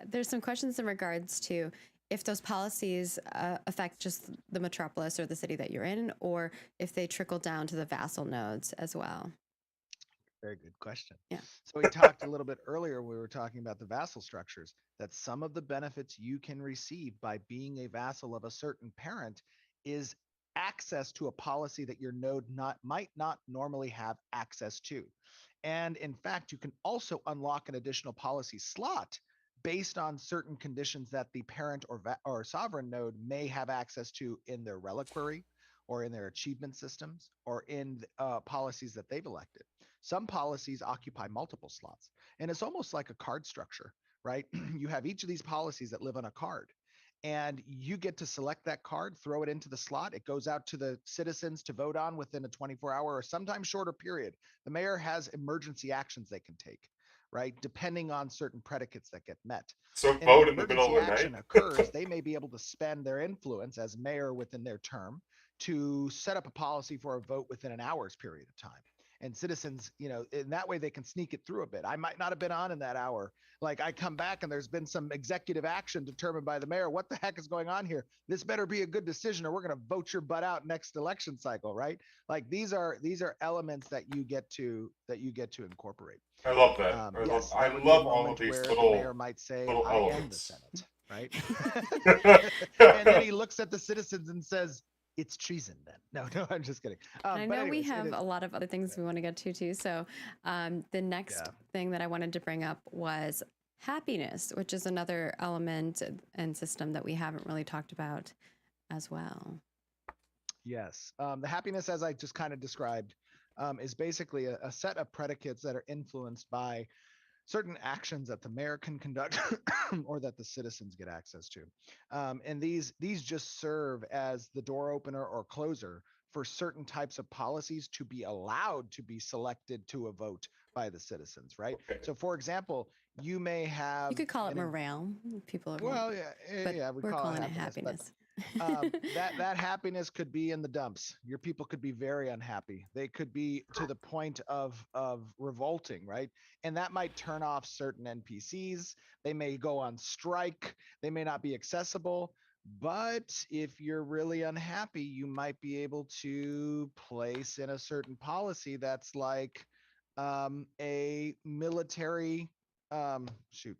there's some questions in regards to if those policies affect just the metropolis or the city that you're in, or if they trickle down to the vassal nodes as well. Very good question. Yeah. So we talked a little bit earlier, we were talking about the vassal structures, that some of the benefits you can receive by being a vassal of a certain parent is access to a policy that your node might not normally have access to. And in fact, you can also unlock an additional policy slot based on certain conditions that the parent or sovereign node may have access to in their reliquary or in their achievement systems or in policies that they've elected. Some policies occupy multiple slots, and it's almost like a card structure, right? You have each of these policies that live on a card, and you get to select that card, throw it into the slot. It goes out to the citizens to vote on within a 24-hour or sometimes shorter period. The mayor has emergency actions they can take, right? Depending on certain predicates that get met. So And if vote an in the middle emergency of the action night. occurs, they may be able to spend their influence as mayor within their term to set up a policy for a vote within an hour's period of time. and citizens, in that way they can sneak it through a bit. I might not have been on in that hour. Like I come back and there's been some executive action determined by the mayor. What the heck is going on here? This better be a good decision or we're going to vote your butt out next election cycle, right? Like these are elements that you get to incorporate. I love that. Yes, I that would be a love all of moment these where the little mayor might say, "I am the elements. Senate," right? And then he looks at the citizens and says, "It's treason." Then, no, I'm just kidding. I But know we anyways, have a lot of other things we want to get to too. So, the next thing that I wanted to bring up was happiness, which is another element and system that we haven't really talked about as well. Yes, the happiness, as I just kind of described, is basically a set of predicates that are influenced by certain actions that the mayor can conduct or that the citizens get access to. And these just serve as the door opener or closer for certain types of policies to be allowed to be selected to a vote by the citizens, right? Okay. So for example, you may have You could call it morale. People are well, but yeah, we're calling it happiness. That happiness could be in the dumps. Your people could be very unhappy. They could be to the point of revolting, right? And that might turn off certain NPCs. They may go on strike. They may not be accessible. But if you're really unhappy, you might be able to place in a certain policy that's like a military shoot.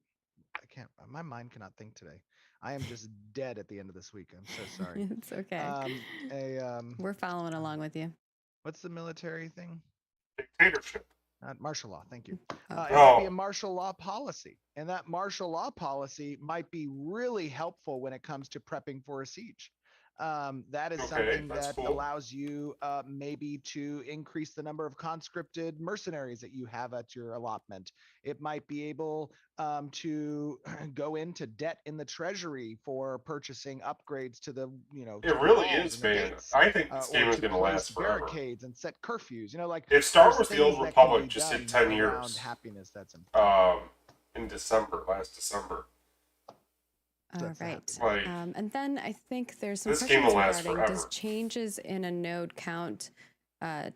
I can't. My mind cannot think today. I am just dead at the end of this week. I'm so sorry. It's okay. We're following along with you. What's the military thing? Dictatorship. Not martial law. Thank you. Oh. It might be a martial law policy, and that martial law policy might be really helpful when it comes to prepping for a siege. That is something that cool. allows you maybe to increase the number of conscripted mercenaries that you have at your allotment. It might be able to go into debt in the treasury for purchasing upgrades to the, it really is, man. gates, I think this game is going to last forever. Barricades and set curfews. Like if Star Wars: The things Old that can Republic be just done hit 10 around years, happiness, that's important. in last December. All right. Like, and then I think there's some this game questions will last regarding forever. does changes in a node count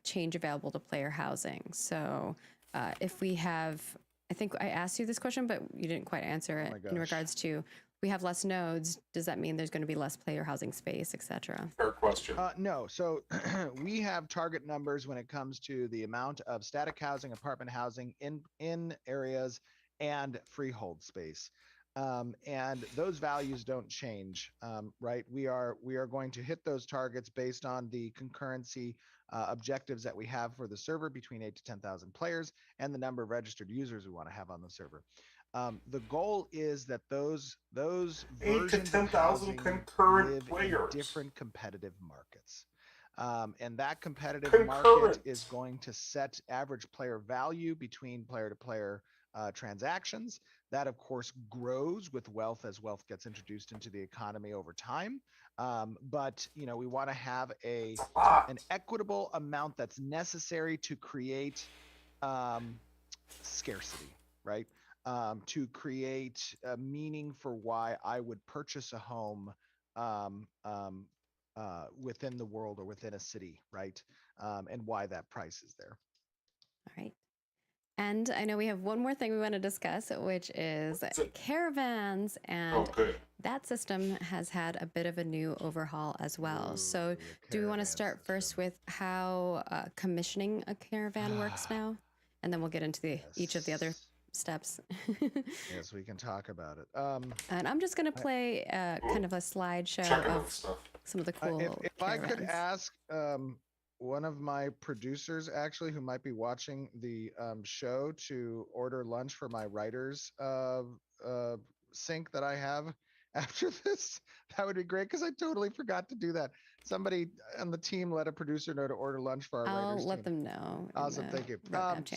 change available to player housing? So if we have, I think I asked you this question, but you didn't quite answer it in regards to we have less nodes. Does that mean there's going to be less player housing space, etc.? Fair question. No. So we have target numbers when it comes to the amount of static housing, apartment housing in areas and freehold space. And those values don't change, right? We are going to hit those targets based on the concurrency objectives that we have for the server between 8 to 10,000 players and the number of registered users we want to have on the server. The goal is that those 8 to 10,000 concurrent players, different competitive markets. And that competitive market is going to set average player value between player to player transactions. That, of course, grows with wealth as wealth gets introduced into the economy over time. But we want to have an equitable amount that's necessary to create scarcity, right? To create a meaning for why I would purchase a home within the world or within a city, right? And why that price is there. All right. And I know we have one more thing we want to discuss, which is caravans. And that system has had a bit of a new overhaul as well. So do we want to start first with how commissioning a caravan works now? And then we'll get into each of the other steps. Yes, we can talk about it. And I'm just going to play kind of a slideshow of some of the cool if caravans. I could ask one of my producers, actually, who might be watching the show, to order lunch for my writers sync that I have after this, that would be great, because I totally forgot to do that. Somebody on the team let a producer know to order lunch for our writers. I'll let them know. Awesome, thank you.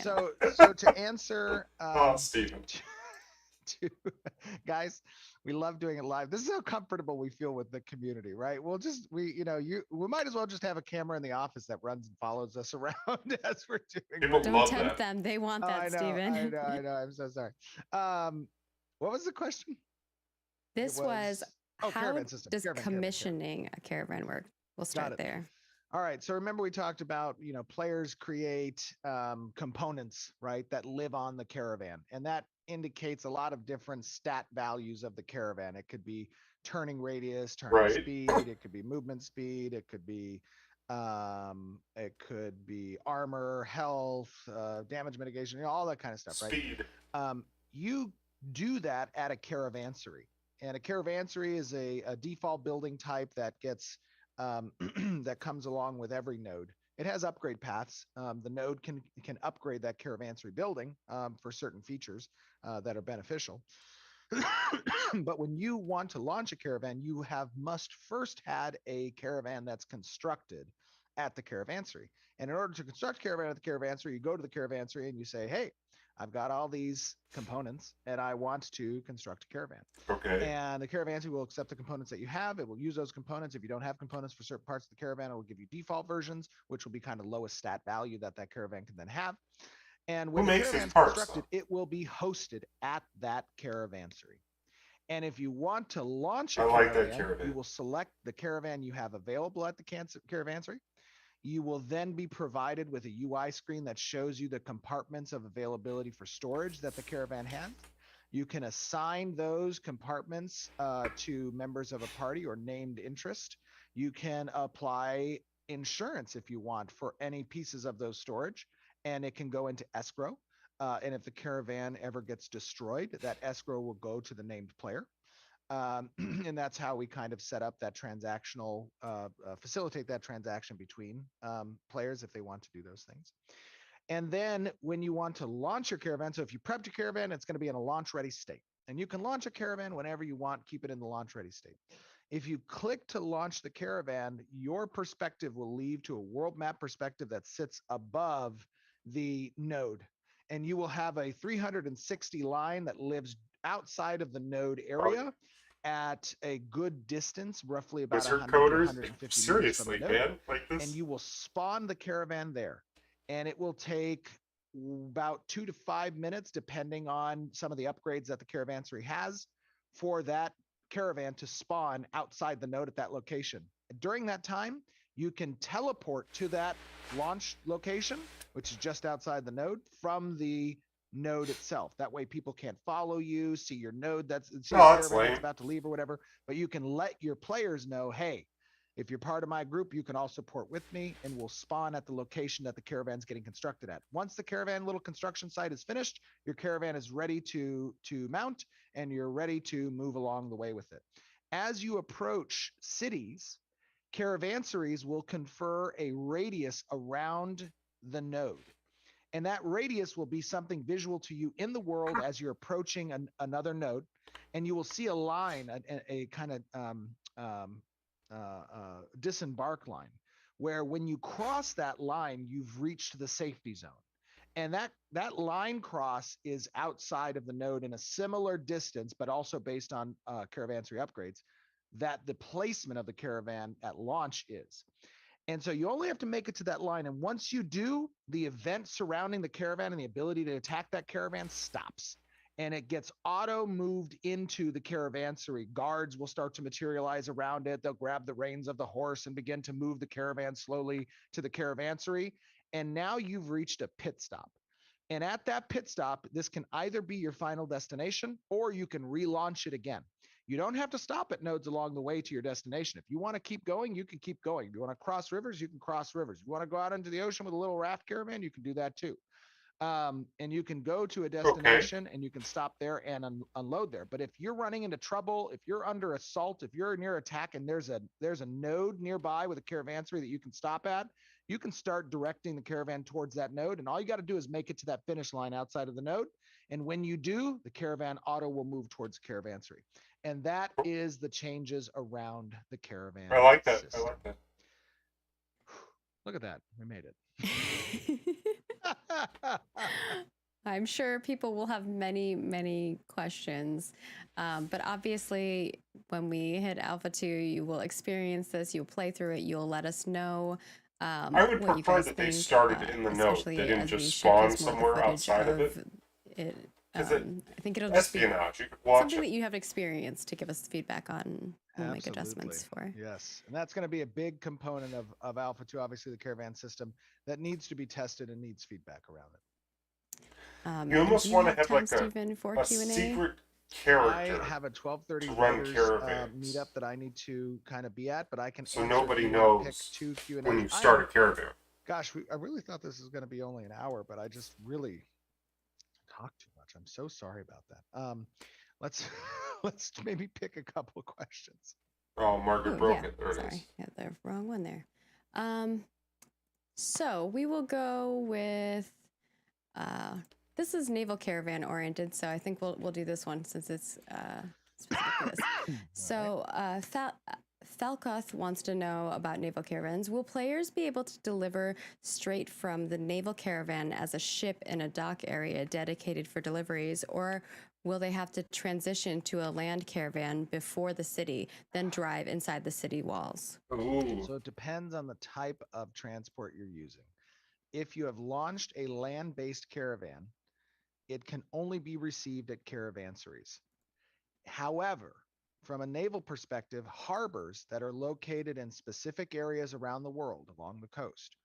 So to answer, Steven. Guys, we love doing it live. This is how comfortable we feel with the community, right? We might as well just have a camera in the office that runs and follows us around as we're doing. Don't tempt them. They want that, I know, Steven. I know. I'm so sorry. What was the question? This was how caravan system. does Caravan. commissioning a caravan work? We'll start there. All right. So remember we talked about, players create components, right, that live on the caravan. And that indicates a lot of different stat values of the caravan. It could be turning radius, turning Right. speed, it could be movement speed, it could be armor, health, damage mitigation, all that kind of stuff, right? Speed. You do that at a caravansary. And a caravansary is a default building type that gets that comes along with every node. It has upgrade paths. The node can upgrade that caravansary building for certain features that are beneficial. But when you want to launch a caravan, you must first had a caravan that's constructed at the caravansary. And in order to construct a caravan at the caravansary, you go to the caravansary and you say, "Hey, I've got all these components and I want to construct a caravan." Okay. And the caravansary will accept the components that you have. It will use those components. If you don't have components for certain parts of the caravan, it will give you default versions, which will be kind of lowest stat value that caravan can then have. And when Who the makes these caravan's parts, constructed, it will be hosted at that caravansary. And if you want to launch a caravan, you will select the caravan you have available at the caravansary. You will then be provided with a UI screen that shows you the compartments of availability for storage that the caravan has. You can assign those compartments to members of a party or named interest. You can apply insurance if you want for any pieces of those storage, and it can go into escrow. And if the caravan ever gets destroyed, that escrow will go to the named player. And that's how we kind of set up that transactional, facilitate that transaction between players if they want to do those things. And then when you want to launch your caravan, so if you prepped your caravan, it's going to be in a launch ready state. And you can launch a caravan whenever you want, keep it in the launch ready state. If you click to launch the caravan, your perspective will leave to a world map perspective that sits above the node. And you will have a 360 line that lives outside of the node area at a good distance, roughly about Wizard 100 to coders? 150 meters from the node. Man? Like this? And you will spawn the caravan there. And it will take about 2 to 5 minutes, depending on some of the upgrades that the caravansary has, for that caravan to spawn outside the node at that location. During that time, you can teleport to that launch location, which is just outside the node, from the node itself. That way people can't follow you, see your node that's about to leave or whatever, but you can let your players know, hey, if you're part of my group, you can all support with me, and we'll spawn at the location that the caravan's getting constructed at. Once the caravan little construction site is finished, your caravan is ready to mount, and you're ready to move along the way with it. As you approach cities, caravansaries will confer a radius around the node. And that radius will be something visual to you in the world as you're approaching another node. And you will see a line, a kind of disembark line, where when you cross that line, you've reached the safety zone. And that line cross is outside of the node in a similar distance, but also based on caravansary upgrades, that the placement of the caravan at launch is. And so you only have to make it to that line. And once you do, the event surrounding the caravan and the ability to attack that caravan stops. And it gets auto moved into the caravansary. Guards will start to materialize around it. They'll grab the reins of the horse and begin to move the caravan slowly to the caravansary. And now you've reached a pit stop. And at that pit stop, this can either be your final destination, or you can relaunch it again. You don't have to stop at nodes along the way to your destination. If you want to keep going, you can keep going. If you want to cross rivers, you can cross rivers. If you want to go out into the ocean with a little raft caravan, you can do that too. And you can go to a destination and you can stop there and unload there. But if you're running into trouble, if you're under assault, if you're near attack and there's a node nearby with a caravansary that you can stop at, you can start directing the caravan towards that node. And all you got to do is make it to that finish line outside of the node. And when you do, the caravan auto will move towards the caravansary. And that is the changes around the caravan. I like that. System. I like that. Look at that. We made it. I'm sure people will have many, many questions. But obviously, when we hit Alpha 2, you will experience this. You'll play through it. You'll let us know I would what you prefer guys that think, they started in the node. They didn't just spawn somewhere outside of it. I think it'll just be espionage. You could watch something it. that you have experience to give us feedback on we'll make adjustments for. Yes. And that's going to be a big component of Alpha 2, obviously the Caravan system that needs to be tested and needs feedback around it. You almost do you want to have have time, like Stephen, for a Q&A? secret I character have a 12:30 to run voters caravans. meetup that I need to kind of be at, but I can so answer nobody if you want to pick knows 2 Q&As. when you start a caravan. Gosh, I really thought this was going to be only an hour, but I just really talked too much. I'm so sorry about that. Let's let's maybe pick a couple of questions. Oh, Margaret Oh, broke yeah. it. There it is. Sorry, I had the wrong one there. So we will go with this is naval caravan oriented, so I think we'll do this one since it's specific to this. So Falcoth wants to know about naval caravans. Will players be able to deliver straight from the naval caravan as a ship in a dock area dedicated for deliveries, or will they have to transition to a land caravan before the city, then drive inside the city walls? Ooh. So it depends on the type of transport you're using. If you have launched a land-based caravan, it can only be received at caravanseries. However, from a naval perspective, harbors that are located in specific areas around the world along the coast,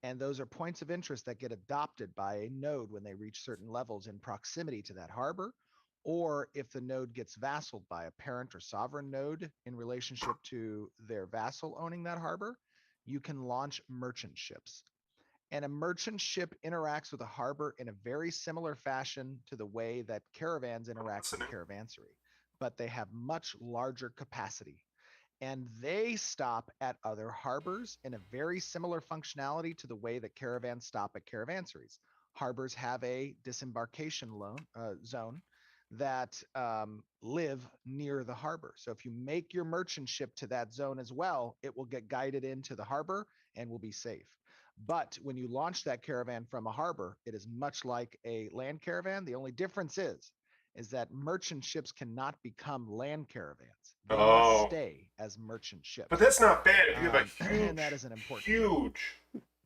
and those are points of interest that get adopted by a node when they reach certain levels in proximity to that harbor, or if the node gets vassaled by a parent or sovereign node in relationship to their vassal owning that harbor, you can launch merchant ships. And a merchant ship interacts with a harbor in a very similar fashion to the way that caravans interact with caravansary, but they have much larger capacity. And they stop at other harbors in a very similar functionality to the way that caravans stop at caravansaries. Harbors have a disembarkation zone that live near the harbor. So if you make your merchant ship to that zone as well, it will get guided into the harbor and will be safe. But when you launch that caravan from a harbor, it is much like a land caravan. The only difference is that merchant ships cannot become land caravans. They must stay as merchant ships. But that's not bad. If you have a huge, and that is an important huge,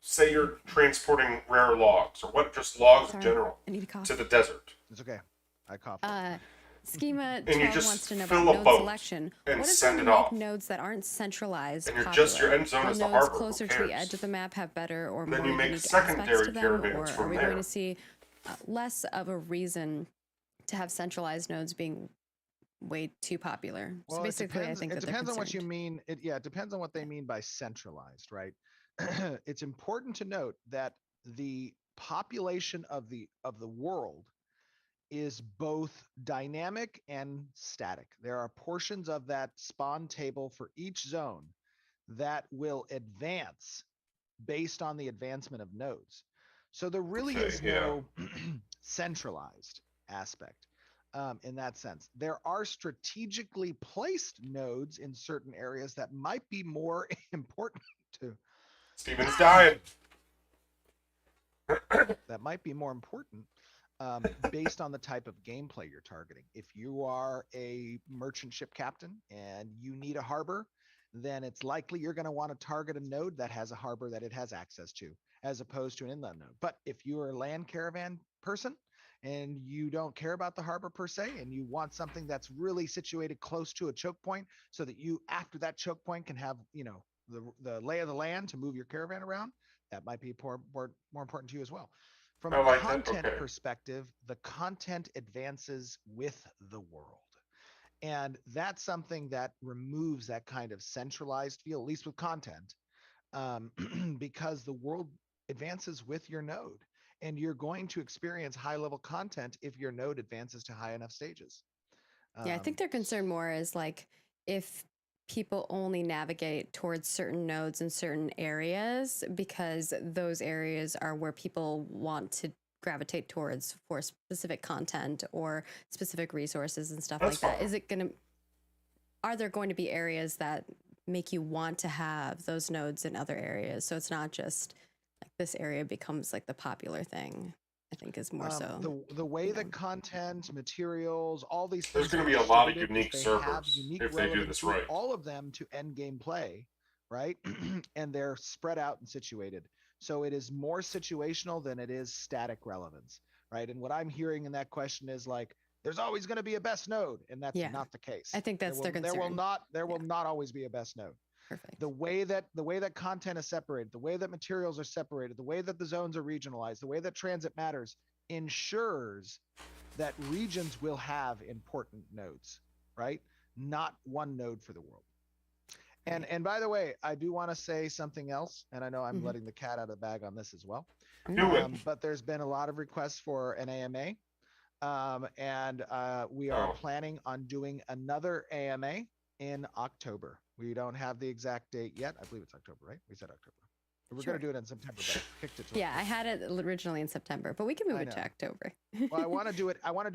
say you're transporting rare logs or what, just logs in general, I need a cough. to the desert. It's okay. I cough. Schema And you 12 just wants to know fill about a node boat selection. and What is send going it to make off. nodes that aren't centralized And you're popular? just, your end zone Will is the nodes harbor. closer to the edge of the map have better or Then more you make unique secondary aspects to them, caravans or are from we there. going to see less of a reason to have centralized nodes being way too popular? Well, So basically, it depends, I think that it they're depends on what you concerned. mean. It depends on what they mean by centralized, right? It's important to note that the population of the world is both dynamic and static. There are portions of that spawn table for each zone that will advance based on the advancement of nodes. So there really is no centralized aspect in that sense. There are strategically placed nodes in certain areas that might be more important to. Steven's dying. That might be more important based on the type of gameplay you're targeting. If you are a merchant ship captain and you need a harbor, then it's likely you're going to want to target a node that has a harbor that it has access to, as opposed to an inland node. But if you are a land caravan person and you don't care about the harbor per se, and you want something that's really situated close to a choke point so that you, after that choke point, can have, the lay of the land to move your caravan around, that might be more important to you as well. From a content perspective, the content advances with the world. And that's something that removes that kind of centralized feel, at least with content, because the world advances with your node. And you're going to experience high-level content if your node advances to high enough stages. Yeah, I think their concern more is like if people only navigate towards certain nodes in certain areas because those areas are where people want to gravitate towards for specific content or specific resources and stuff like that. Are there going to be areas that make you want to have those nodes in other areas? So it's not just like this area becomes like the popular thing. I think is more so the way that content, materials, all these There's things going to be a lot of unique servers if they do this right. All of them to end game play, right? And they're spread out and situated. So it is more situational than it is static relevance, right? And what I'm hearing in that question is like, there's always going to be a best node, and that's Yeah. not the case. I think that's their concern. There will not always be a best node. Perfect. The way that content is separated, the way that materials are separated, the way that the zones are regionalized, the way that transit matters ensures that regions will have important nodes, right? Not one node for the world. And by the way, I do want to say something else, and I know I'm letting the cat out of the bag on this as well. But there's been a lot of requests for an AMA, and we are planning on doing another AMA in October. We don't have the exact date yet. I believe it's October, right? We said October. We're going to do it in September, but I kicked it to I had it originally in September, but we can move it to October. Well, I want to do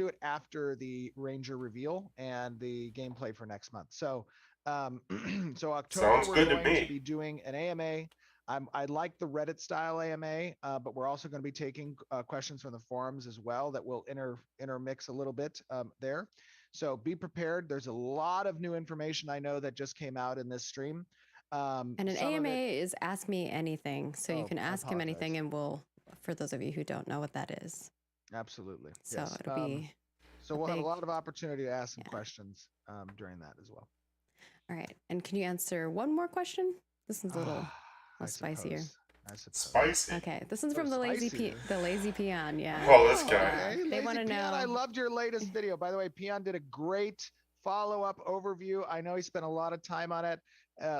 it after the Ranger reveal and the gameplay for next month. So so October we're going to be doing an AMA. I like the Reddit style AMA, but we're also going to be taking questions from the forums as well that will intermix a little bit there. So be prepared. There's a lot of new information I know that just came out in this stream. And an AMA is Ask Me Anything. So you can ask him anything, and we'll, for those of you who don't know what that is. Absolutely. So it'll be. So we'll have a lot of opportunity to ask some questions during that as well. All right. And can you answer one more question? This one's a little spicier. Spicy. Okay, this one's from the lazy peon. Yeah. Oh, this guy. They want to know. I loved your latest video. By the way, Peon did a great follow-up overview. I know he spent a lot of time on it.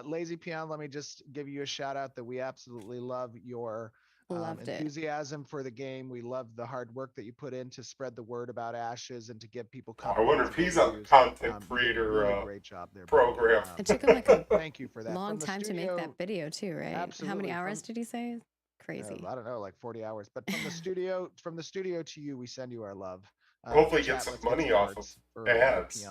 Lazy Peon, let me just give you a shout out that we absolutely love your enthusiasm for the game. We love the hard work that you put in to spread the word about Ashes and to give people. I wonder if he's a content creator. Really great job there. Program. It took him like a thank you for that. long time to make that video too, right? Absolutely. How many hours did he say? Crazy. I don't know, like 40 hours. But from the studio to you, we send you our love. Hopefully, get some money off of ads.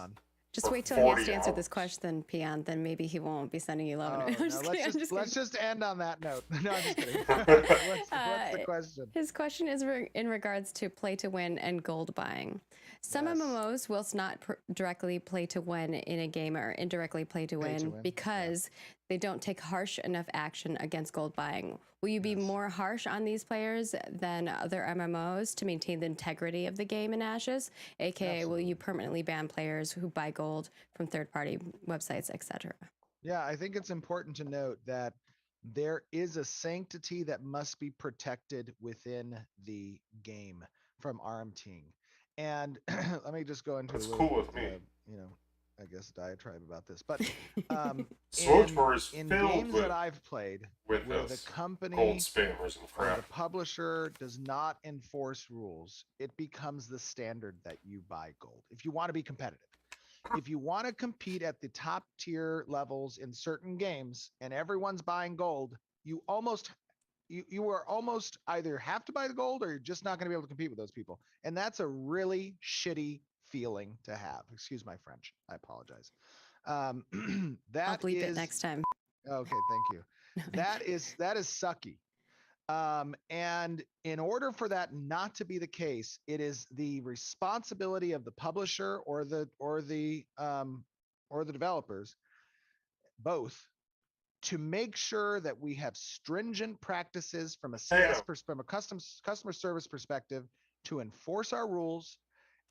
Just wait till he has to answer this question, Peon. Then maybe he won't be sending you love. Let's just end on that note. No, I'm just kidding. What's the question? His question is in regards to play to win and gold buying. Some MMOs will not directly play to win in a game or indirectly play to win because they don't take harsh enough action against gold buying. Will you be more harsh on these players than other MMOs to maintain the integrity of the game in Ashes? AKA, will you permanently ban players who buy gold from third-party websites, etc.? Yeah, I think it's important to note that there is a sanctity that must be protected within the game from RMTing. And let me just go into a little I guess diatribe about this, but in games that I've played where the company gold spammers and or crap. the publisher does not enforce rules, it becomes the standard that you buy gold if you want to be competitive. If you want to compete at the top tier levels in certain games and everyone's buying gold, you are almost either have to buy the gold or you're just not going to be able to compete with those people. And that's a really shitty feeling to have. Excuse my French. I apologize. I'll bleep it next time. Okay, thank you. That is sucky. And in order for that not to be the case, it is the responsibility of the publisher or the developers, both, to make sure that we have stringent practices from a from a customer service perspective to enforce our rules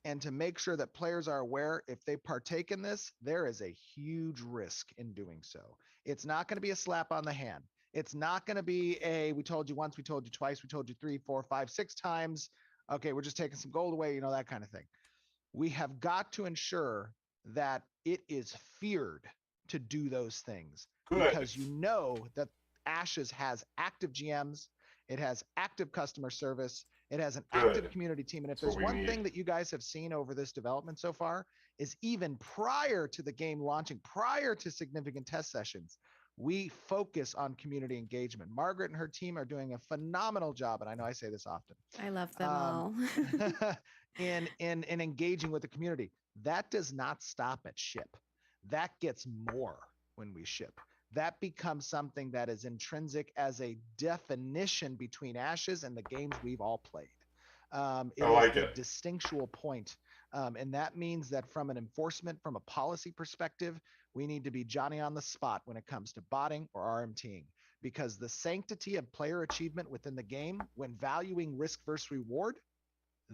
and to make sure that players are aware if they partake in this, there is a huge risk in doing so. It's not going to be a slap on the hand. It's not going to be we told you once, we told you twice, we told you 3, 4, 5, 6 times. Okay, we're just taking some gold away, that kind of thing. We have got to ensure that it is feared to do those things. Good. Because that Ashes has active GMs, it has active customer service, it has an active community team. And if there's one thing that you guys have seen over this development so far is even prior to the game launching, prior to significant test sessions, we focus on community engagement. Margaret and her team are doing a phenomenal job, and I know I say this often. I love them all. in engaging with the community. That does not stop at ship. That gets more when we ship. That becomes something that is intrinsic as a definition between Ashes and the games we've all played. It is a distinctual point. And that means that from an enforcement, from a policy perspective, we need to be Johnny on the spot when it comes to botting or RMTing, because the sanctity of player achievement within the game, when valuing risk versus reward,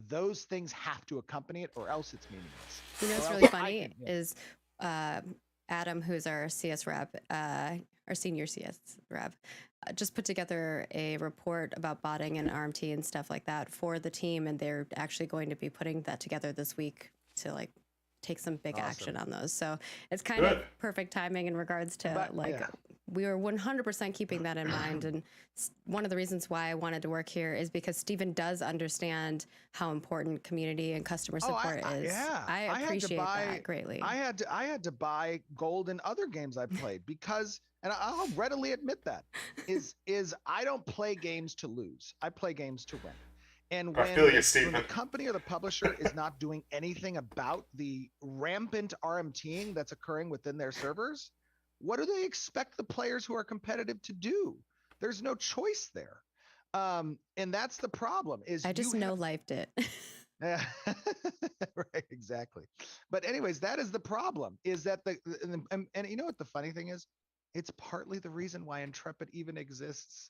those things have to accompany it, or else it's meaningless. You know Or what's else really I funny can- yeah. is Adam, who's our CS rep, our senior CS rep, just put together a report about botting and RMT and stuff like that for the team, and they're actually going to be putting that together this week to like take some big action on those. So it's kind of perfect timing in regards to we were 100% keeping that in mind. And one of the reasons why I wanted to work here is because Steven does understand how important community and customer support is. I appreciate that greatly. I had to buy gold in other games I played because, and I'll readily admit that, is I don't play games to lose. I play games to win. And when the company or the publisher is not doing anything about the rampant RMTing that's occurring within their servers, what do they expect the players who are competitive to do? There's no choice there. And that's the problem. Is I just no-lifed it. Yeah, right, exactly. But anyways, that is the problem, is that and you know what the funny thing is? It's partly the reason why Intrepid even exists.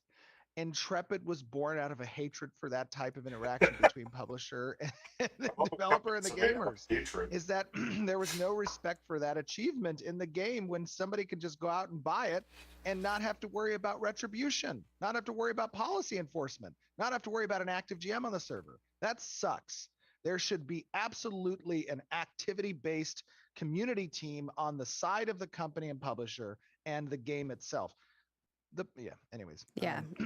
Intrepid was born out of a hatred for that type of interaction between publisher and the developer and the gamers. Is that there was no respect for that achievement in the game when somebody could just go out and buy it and not have to worry about retribution, not have to worry about policy enforcement, not have to worry about an active GM on the server. That sucks. There should be absolutely an activity-based community team on the side of the company and publisher and the game itself. Anyways.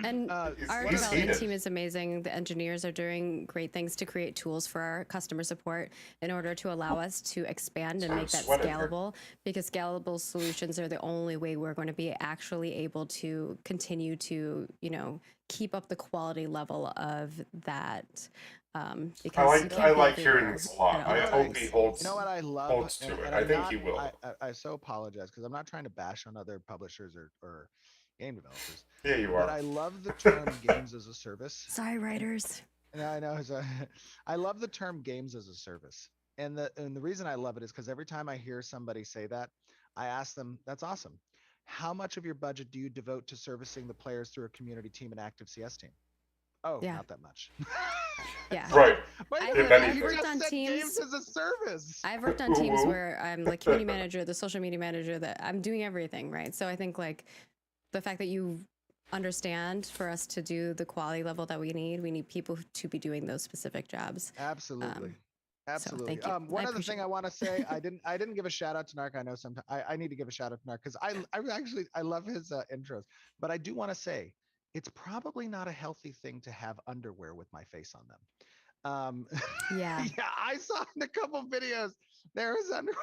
And our development team is amazing. The engineers are doing great things to create tools for our customer support in order to allow us to expand and make that scalable, because scalable solutions are the only way we're going to be actually able to continue to, keep up the quality level of that. Because I like hearing this a lot. I hope he holds. You know what I love? Holds to it. I think he will. I so apologize because I'm not trying to bash on other publishers or game developers. Yeah, you are. But I love the term games as a service. Sorry, writers. Yeah, I know. I love the term games as a service. And the reason I love it is because every time I hear somebody say that, I ask them, that's awesome. How much of your budget do you devote to servicing the players through a community team and active CS team? Oh, not that much. Yeah. Right. I've worked on teams games as a service. I've worked on teams where I'm like community manager, the social media manager, that I'm doing everything, right? So I think like the fact that you understand, for us to do the quality level that we need people to be doing those specific jobs. Absolutely. Absolutely. So one other thing I want to say, I didn't give a shout out to Narc. I know sometimes I need to give a shout out to Narc because I love his intros, but I do want to say it's probably not a healthy thing to have underwear with my face on them. Yeah, I saw in a couple videos there was underwear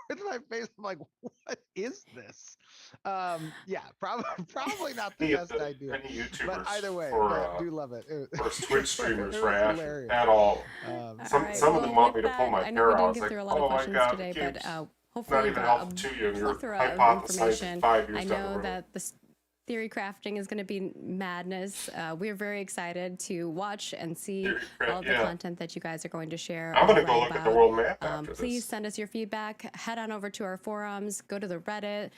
with my face. I'm like, what is this? Probably not the best idea. Any YouTubers but either way, I do love it. Or Twitch streamers for Ash at all. Some of them want me to pull my hair out. I was like, oh my god, today, but hopefully not even helpful to you. And you're hypothesizing 5 years I know that the theory crafting is going to be madness. We're very excited to watch and see all the content that you guys are going to share. I'm going to go look at the world map after please send us your feedback. Head on over to our forums. Go to the Reddit.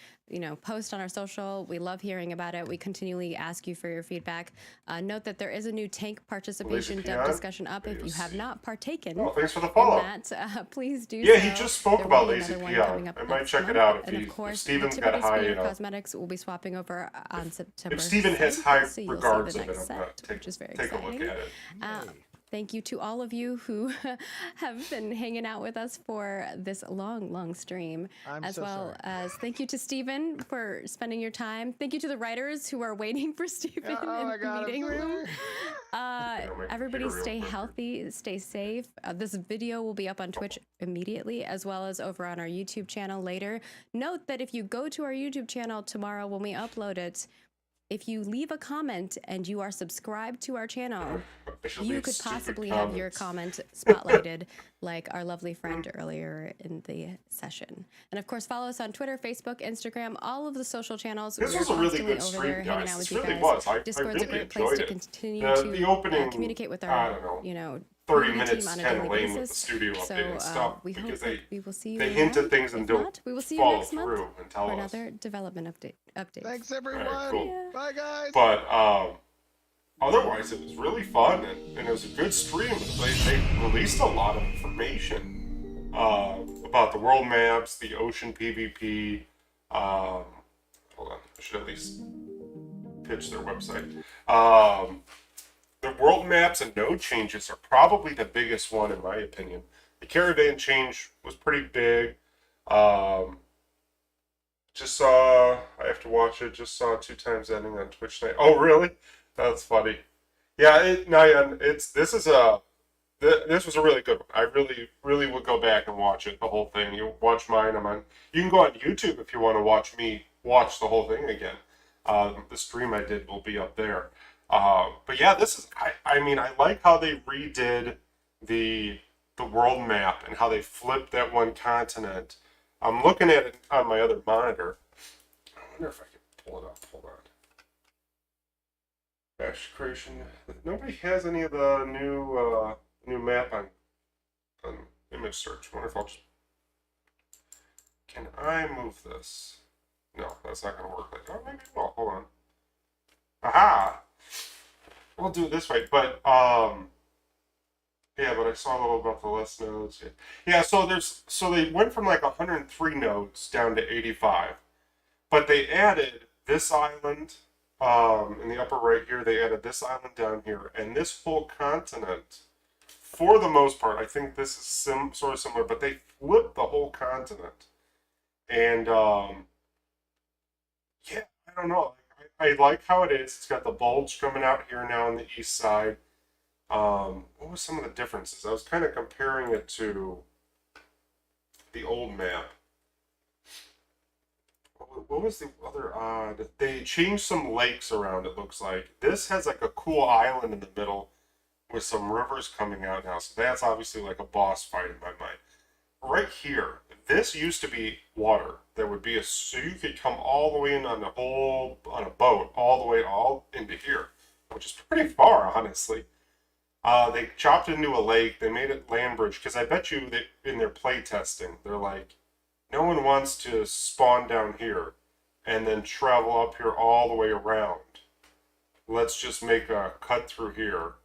Post on our social. We love hearing about it. We continually ask you for your feedback. Note that there is a new tank participation discussion up. If you have not partaken thanks for the follow. in that, please do so. so. He just spoke about Lazy Peon. I might check it out if Steven's got high. Cosmetics will be swapping over on September. If Steven has high regards of it, I'm going to take a look at it. Thank you to all of you who have been hanging out with us for this long stream, as thank you to Steven for spending your time. Thank you to the writers who are waiting for Steven in the meeting room. Everybody stay healthy, stay safe. This video will be up on Twitch immediately, as well as over on our YouTube channel later. Note that if you go to our YouTube channel tomorrow when we upload it, if you leave a comment and you are subscribed to our channel, you could possibly have your comment spotlighted like our lovely friend earlier in the session. And of course, follow us on Twitter, Facebook, Instagram, all of the social channels. This was a really good stream, guys. This really was. Discord's a great place to continue to communicate with our, 30 minutes kind of lame with the studio update and stuff because we will see you they hint at things and don't we will see you follow next through month and tell for us. another development update. Thanks everyone. Right, cool. Bye guys. But otherwise, it was really fun, and it was a good stream. They released a lot of information about the world maps, the ocean PvP. Hold on, I should at least pitch their website. The world maps and node changes are probably the biggest one, in my opinion. The Caravan change was pretty big. Just saw, I have to watch it, just saw 2 times ending on Twitch night. Oh, really? That's funny. Yeah, this was a really good one. I really would go back and watch it, the whole thing. You watch mine, you can go on YouTube if you want to watch me watch the whole thing again. The stream I did will be up there. But yeah, I like how they redid the world map and how they flipped that one continent. I'm looking at it on my other monitor. I wonder if I can pull it up. Hold on. Ash creation. Nobody has any of the new map on image search. I wonder if I'll just. Can I move this? No, that's not going to work. Maybe it will. Hold on. Aha! We'll do it this way, but yeah, but I saw a little about the less nodes. Yeah, so they went from like 103 nodes down to 85, but they added this island in the upper right here. They added this island down here, and this whole continent. For the most part, I think this is sort of similar, but they flipped the whole continent, and yeah, I don't know. I like how it is. It's got the bulge coming out here now on the east side. What was some of the differences? I was kind of comparing it to the old map. What was the other odd? They changed some lakes around, it looks like. This has like a cool island in the middle with some rivers coming out now. So that's obviously like a boss fight in my mind. Right here, this used to be water. There would be so you could come all the way in on a boat, all the way into here, which is pretty far, honestly. They chopped it into a lake. They made it land bridge because I bet you that in their play testing, they're like, no one wants to spawn down here and then travel up here all the way around. Let's just make a cut through here.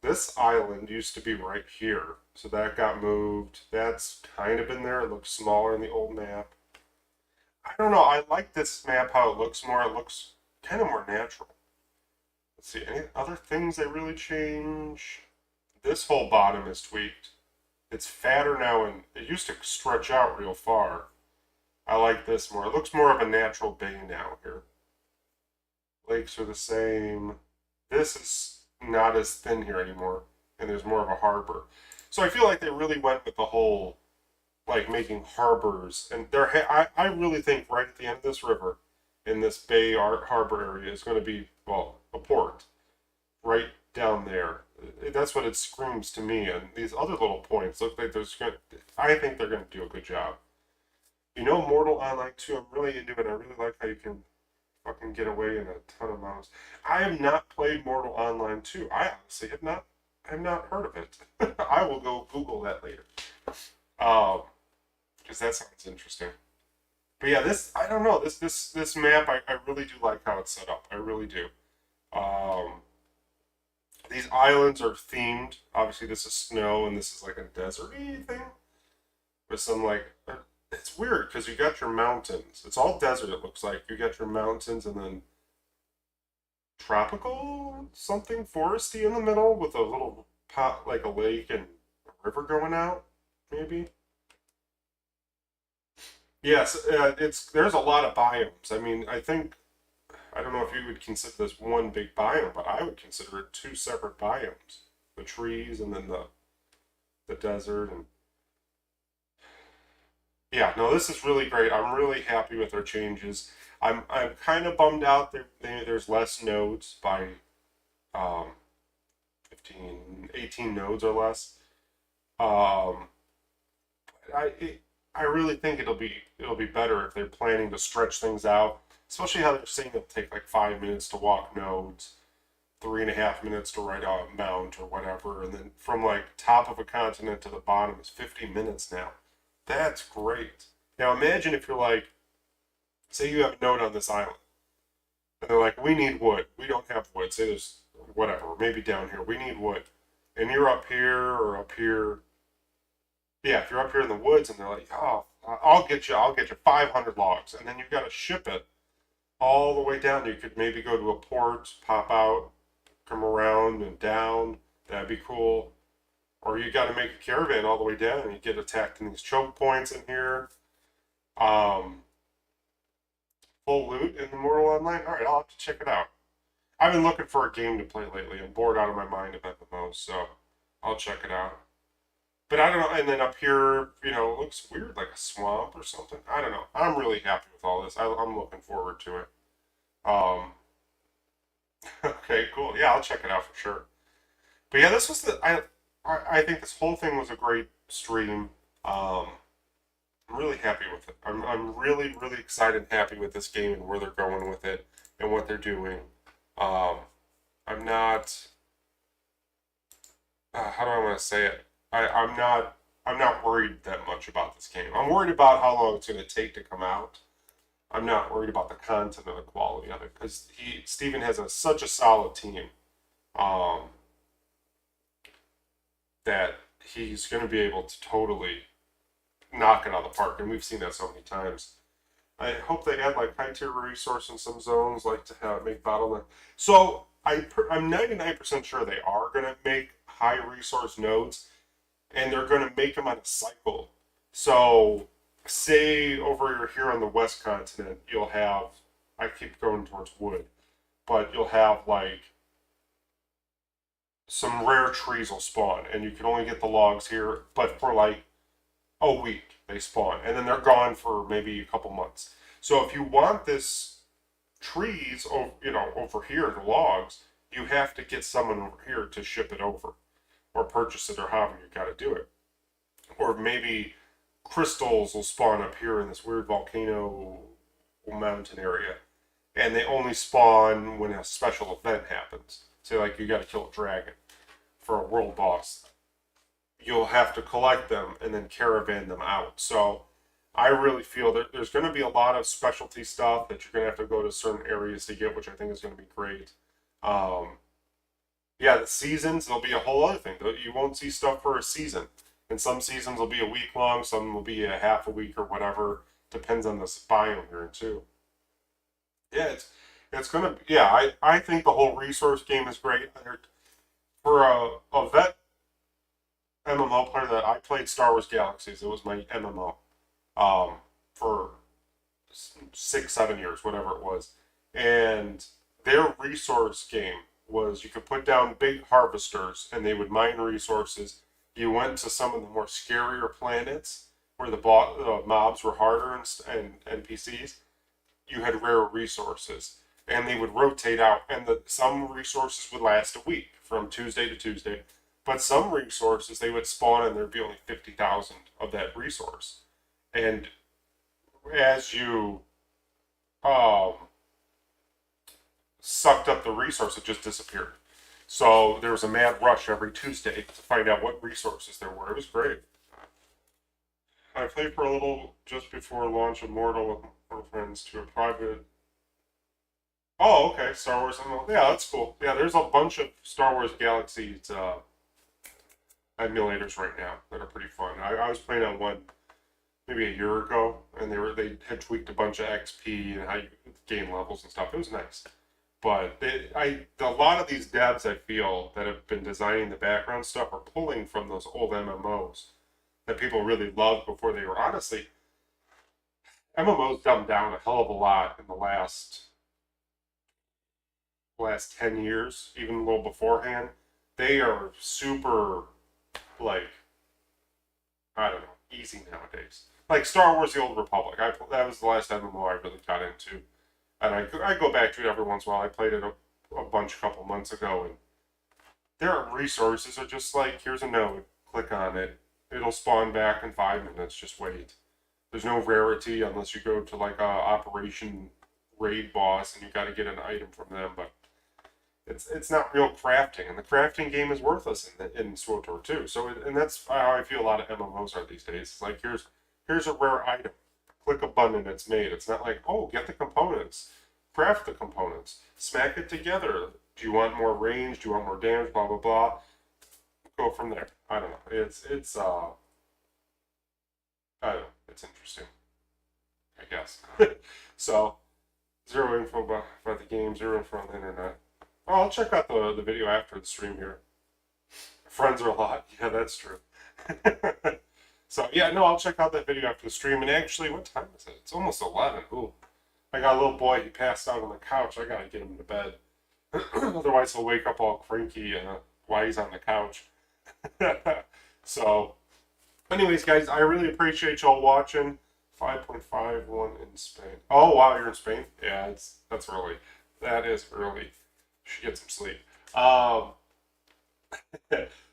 This island used to be right here, so that got moved. That's kind of in there. It looks smaller in the old map. I don't know. I like this map how it looks more. It looks kind of more natural. Let's see, any other things they really change? This whole bottom is tweaked. It's fatter now, and it used to stretch out real far. I like this more. It looks more of a natural bay now here. Lakes are the same. This is not as thin here anymore, and there's more of a harbor. So I feel like they really went with the whole, like, making harbors. And I really think right at the end of this river, in this bay harbor area, is going to be, well, a port. Right down there. That's what it screams to me. And these other little points look like I think they're going to do a good job. You know, Mortal Online 2, I'm really into it. I really like how you can fucking get away in a ton of mountains. I have not played Mortal Online 2. I honestly have not heard of it. I will go Google that later. Because that sounds interesting. But yeah, I don't know, this map, I really do like how it's set up. I really do. These islands are themed. Obviously, this is snow, and this is like a desert-y thing. With some, like, it's weird, because you got your mountains. It's all desert, it looks like. You got your mountains, and then tropical something, foresty in the middle, with a little pot, like a lake and a river going out, maybe. Yes, there's a lot of biomes. I mean, I don't know if you would consider this one big biome, but I would consider it two separate biomes. The trees and then the desert. And yeah, no, this is really great. I'm really happy with their changes. I'm kind of bummed out there's less nodes by 18 nodes or less. I really think it'll be better if they're planning to stretch things out. Especially how they're saying it'll take like 5 minutes to walk nodes, 3.5 minutes to ride a mount or whatever, and then from like top of a continent to the bottom is 50 minutes now. That's great. Now imagine if you're like, say you have a node on this island. And they're like, we need wood. We don't have wood. Say there's whatever, maybe down here. We need wood. And you're up here or up here. Yeah, if you're up here in the woods and they're like, oh, I'll get you 500 logs. And then you've got to ship it all the way down. You could maybe go to a port, pop out, come around and down. That'd be cool. Or you got to make a caravan all the way down and you get attacked in these choke points in here. Um, Full loot in the Mortal Online. All right, I'll have to check it out. I've been looking for a game to play lately. I'm bored out of my mind of MMOs, so I'll check it out. But I don't know. And then up here, it looks weird, like a swamp or something. I don't know. I'm really happy with all this. I'm looking forward to it. Um, okay, cool. Yeah, I'll check it out for sure. But yeah, this was I think this whole thing was a great stream. I'm really happy with it. I'm really, really excited and happy with this game and where they're going with it and what they're doing. Um, I'm not. How do I want to say it? I'm not worried that much about this game. I'm worried about how long it's going to take to come out. I'm not worried about the content or the quality of it because Steven has such a solid team um, that he's going to be able to totally knock it out of the park, and we've seen that so many times. I hope they add like high tier resource in some zones, like to have make bottleneck. So I'm 99% sure they are going to make high resource nodes, and they're going to make them on a cycle. So say over here on the west continent, you'll have, I keep going towards wood, but you'll have like some rare trees will spawn, and you can only get the logs here, but for like a week they spawn, and then they're gone for maybe a couple months. So if you want this trees, over here, the logs, you have to get someone over here to ship it over, or purchase it, or however you got to do it. Or maybe crystals will spawn up here in this weird volcano mountain area, and they only spawn when a special event happens. Say like you got to kill a dragon for a world boss. You'll have to collect them and then caravan them out. So I really feel that there's going to be a lot of specialty stuff that you're going to have to go to certain areas to get, which I think is going to be great. Yeah, the seasons, there'll be a whole other thing. You won't see stuff for a season. And some seasons will be a week long, some will be a half a week or whatever. Depends on the biome here too. Yeah, it's gonna. Yeah, I think the whole resource game is great. For a vet MMO player that I played Star Wars Galaxies. It was my MMO for 6-7 years, whatever it was. And their resource game was you could put down big harvesters and they would mine resources. You went to some of the more scarier planets where the mobs were harder and NPCs. You had rare resources and they would rotate out, and some resources would last a week from Tuesday to Tuesday. But some resources, they would spawn and there'd be only 50,000 of that resource. And as you sucked up the resource, it just disappeared. So there was a mad rush every Tuesday to find out what resources there were. It was great. I played for a little just before launch of Mortal with my friends to a private. Oh, okay, Star Wars. Yeah, that's cool. Yeah, there's a bunch of Star Wars Galaxies emulators right now that are pretty fun. I was playing on one maybe a year ago, and they had tweaked a bunch of XP and how you game levels and stuff. It was nice, but a lot of these devs I feel that have been designing the background stuff are pulling from those old MMOs that people really loved before they were. Honestly, MMOs dumbed down a hell of a lot in the last 10 years, even a little beforehand. They are super, like, I don't know, easy nowadays. Like Star Wars: The Old Republic. That was the last MMO I really got into. And I go back to it every once in a while. I played it a bunch a couple months ago, and their resources are just like, here's a node, click on it. It'll spawn back in 5 minutes, just wait. There's no rarity unless you go to like a Operation Raid boss and you got to get an item from them, but it's not real crafting, and the crafting game is worthless in SWTOR too. So and that's how I feel a lot of MMOs are these days. It's like here's a rare item, click a button and it's made. It's not like, oh, get the components, craft the components. Smack it together. Do you want more range? Do you want more damage? Blah blah blah. Go from there. I don't know. It's I don't know. It's interesting, I guess. So, zero info about the game, zero info on the internet. Oh, I'll check out the video after the stream here. Friends are a lot. Yeah, that's true. So, yeah, no, I'll check out that video after the stream. And actually, what time is it? It's almost 11. Ooh. I got a little boy. He passed out on the couch. I gotta get him to bed. Otherwise, he'll wake up all cranky while he's on the couch. So, anyways, guys, I really appreciate y'all watching. 5.51 in Spain. Oh, wow, you're in Spain? Yeah, that's early. That is early. Should get some sleep.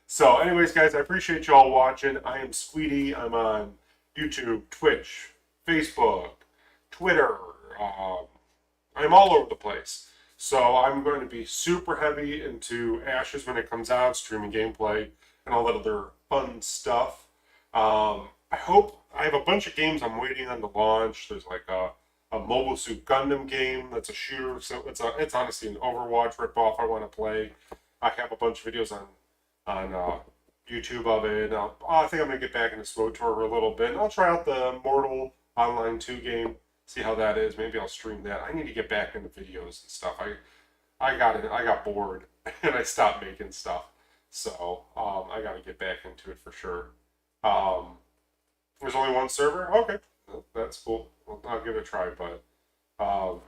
So, anyways, guys, I appreciate y'all watching. I am Squeetee. I'm on YouTube, Twitch, Facebook, Twitter. I'm all over the place. So I'm going to be super heavy into Ashes when it comes out, streaming gameplay, and all that other fun stuff. I hope I have a bunch of games I'm waiting on to launch. There's like a Mobile Suit Gundam game that's a shooter, so it's honestly an Overwatch ripoff I want to play. I have a bunch of videos on YouTube of it. I think I'm gonna get back into SWTOR a little bit. And I'll try out the Mortal Online 2 game, see how that is. Maybe I'll stream that. I need to get back into videos and stuff. I got bored and I stopped making stuff. So I got to get back into it for sure. There's only one server. Okay, that's cool. Well, I'll give it a try, but not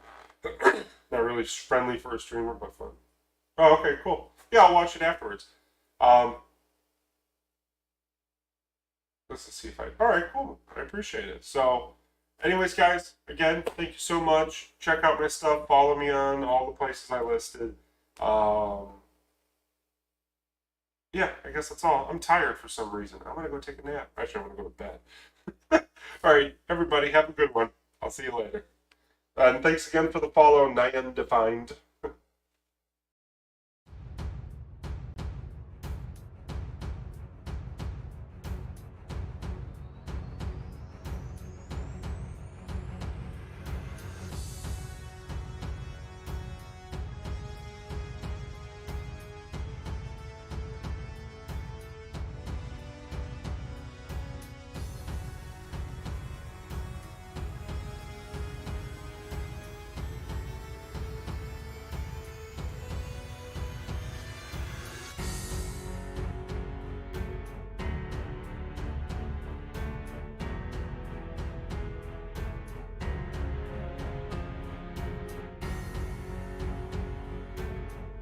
really friendly for a streamer, but fun. Oh, okay, cool. Yeah, I'll watch it afterwards. Let's see if all right, cool. I appreciate it. So, anyways, guys, again, thank you so much. Check out my stuff. Follow me on all the places I listed. Yeah, I guess that's all. I'm tired for some reason. I'm gonna go take a nap. Actually, I'm gonna go to bed. All right, everybody, have a good one. I'll see you later. And thanks again for the follow, Nyan Defined.